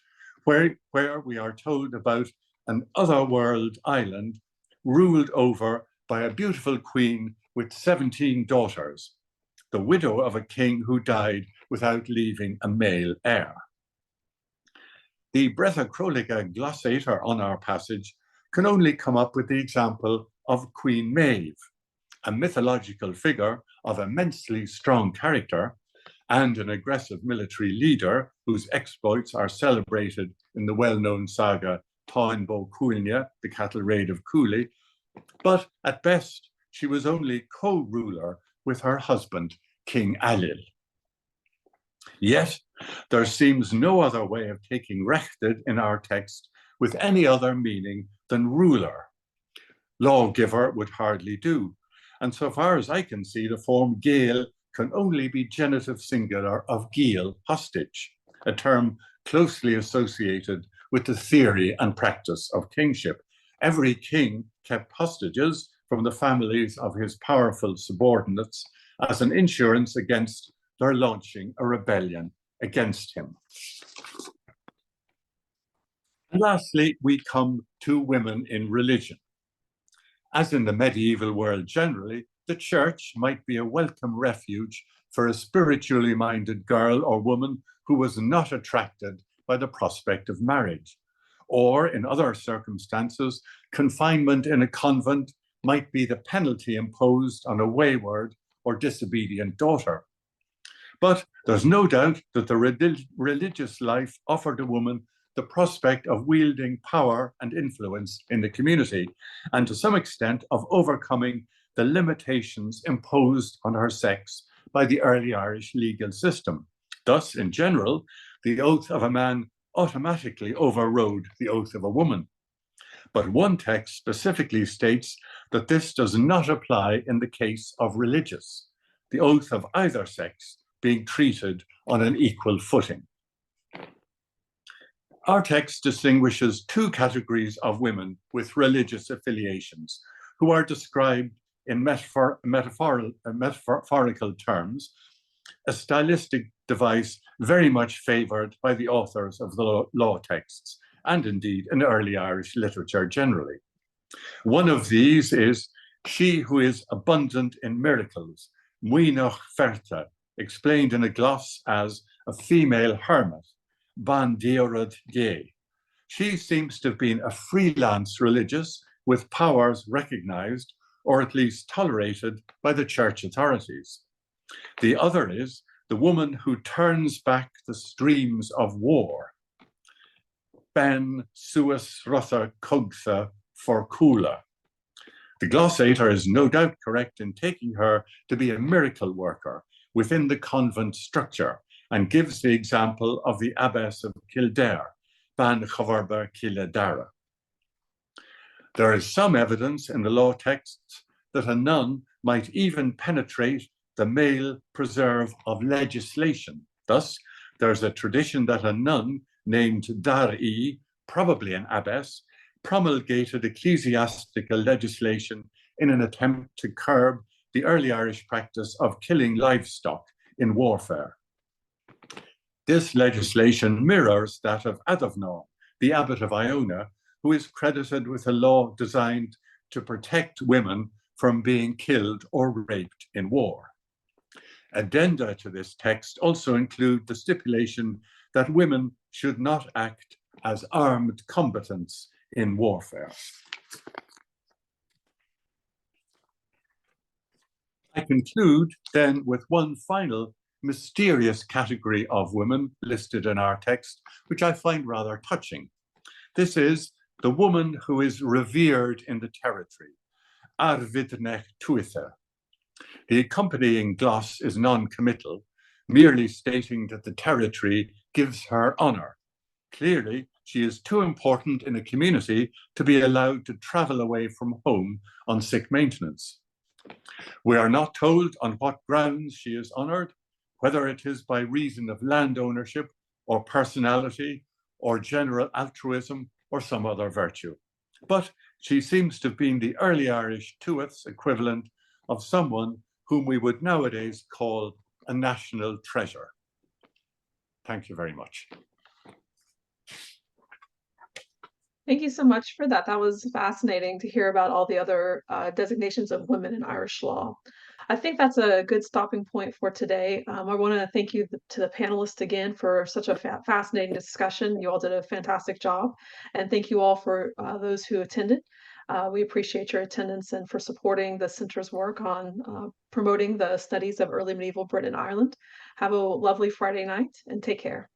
where we are told about an otherworld island ruled over by a beautiful queen with 17 daughters, the widow of a king who died without leaving a male heir. The Bretta Crolica glossator on our passage can only come up with the example of Queen Maeve, a mythological figure of immensely strong character and an aggressive military leader whose exploits are celebrated in the well-known saga Táin Bó Cúailnge, the cattle raid of Cooley, but at best she was only co-ruler with her husband, King Ailill. Yet there seems no other way of taking Rechtydd in our text with any other meaning than ruler. Lawgiver would hardly do, and so far as I can see, the form Gael can only be genitive singular of Gael, hostage, a term closely associated with the theory and practice of kingship. Every king kept hostages from the families of his powerful subordinates as an insurance against their launching a rebellion against him. And lastly, we come to women in religion. As in the medieval world generally, the church might be a welcome refuge for a spiritually minded girl or woman who was not attracted by the prospect of marriage, or in other circumstances, confinement in a convent might be the penalty imposed on a wayward or disobedient daughter. But there's no doubt that the religious life offered a woman the prospect of wielding power and influence in the community, and to some extent of overcoming the limitations imposed on her sex by the early Irish legal system. Thus, in general, the oath of a man automatically overrode the oath of a woman. But one text specifically states that this does not apply in the case of religious, the oath of either sex being treated on an equal footing. Our text distinguishes two categories of women with religious affiliations who are described in metaphorical terms, a stylistic device very much favoured by the authors of the law texts, and indeed in early Irish literature generally. One of these is she who is abundant in miracles, muoinech ferta, explained in a gloss as a female hermit, ban deorad gay. She seems to have been a freelance religious with powers recognized or at least tolerated by the church authorities. The other is the woman who turns back the streams of war, ben suis rotha cogtha for coola. The glossator is no doubt correct in taking her to be a miracle worker within the convent structure, and gives the example of the abbess of Kildare, ban chavarba Kiladara. There is some evidence in the law texts that a nun might even penetrate the male preserve of legislation. Thus, there's a tradition that a nun named Dari, probably an abbess, promulgated ecclesiastical legislation in an attempt to curb the early Irish practice of killing livestock in warfare. This legislation mirrors that of Adavnaw, the abbot of Iona, who is credited with a law designed to protect women from being killed or raped in war. Addenda to this text also include the stipulation that women should not act as armed combatants in warfare. I conclude then with one final mysterious category of women listed in our text, which I find rather touching. This is the woman who is revered in the territory, arvidnech tuitha. The accompanying gloss is non-committal, merely stating that the territory gives her honor. Clearly, she is too important in a community to be allowed to travel away from home on sick maintenance. We are not told on what grounds she is honored, whether it is by reason of land ownership or personality or general altruism or some other virtue. But she seems to have been the early Irish tuath's equivalent of someone whom we would nowadays call a national treasure. Thank you very much. Thank you so much for that. That was fascinating to hear about all the other designations of women in Irish law. I think that's a good stopping point for today. I want to thank you to the panelists again for such a fascinating discussion. You all did a fantastic job. And thank you all for those who attended. We appreciate your attendance and for supporting the Center's work on promoting the studies of early medieval Britain and Ireland. Have a lovely Friday night and take care.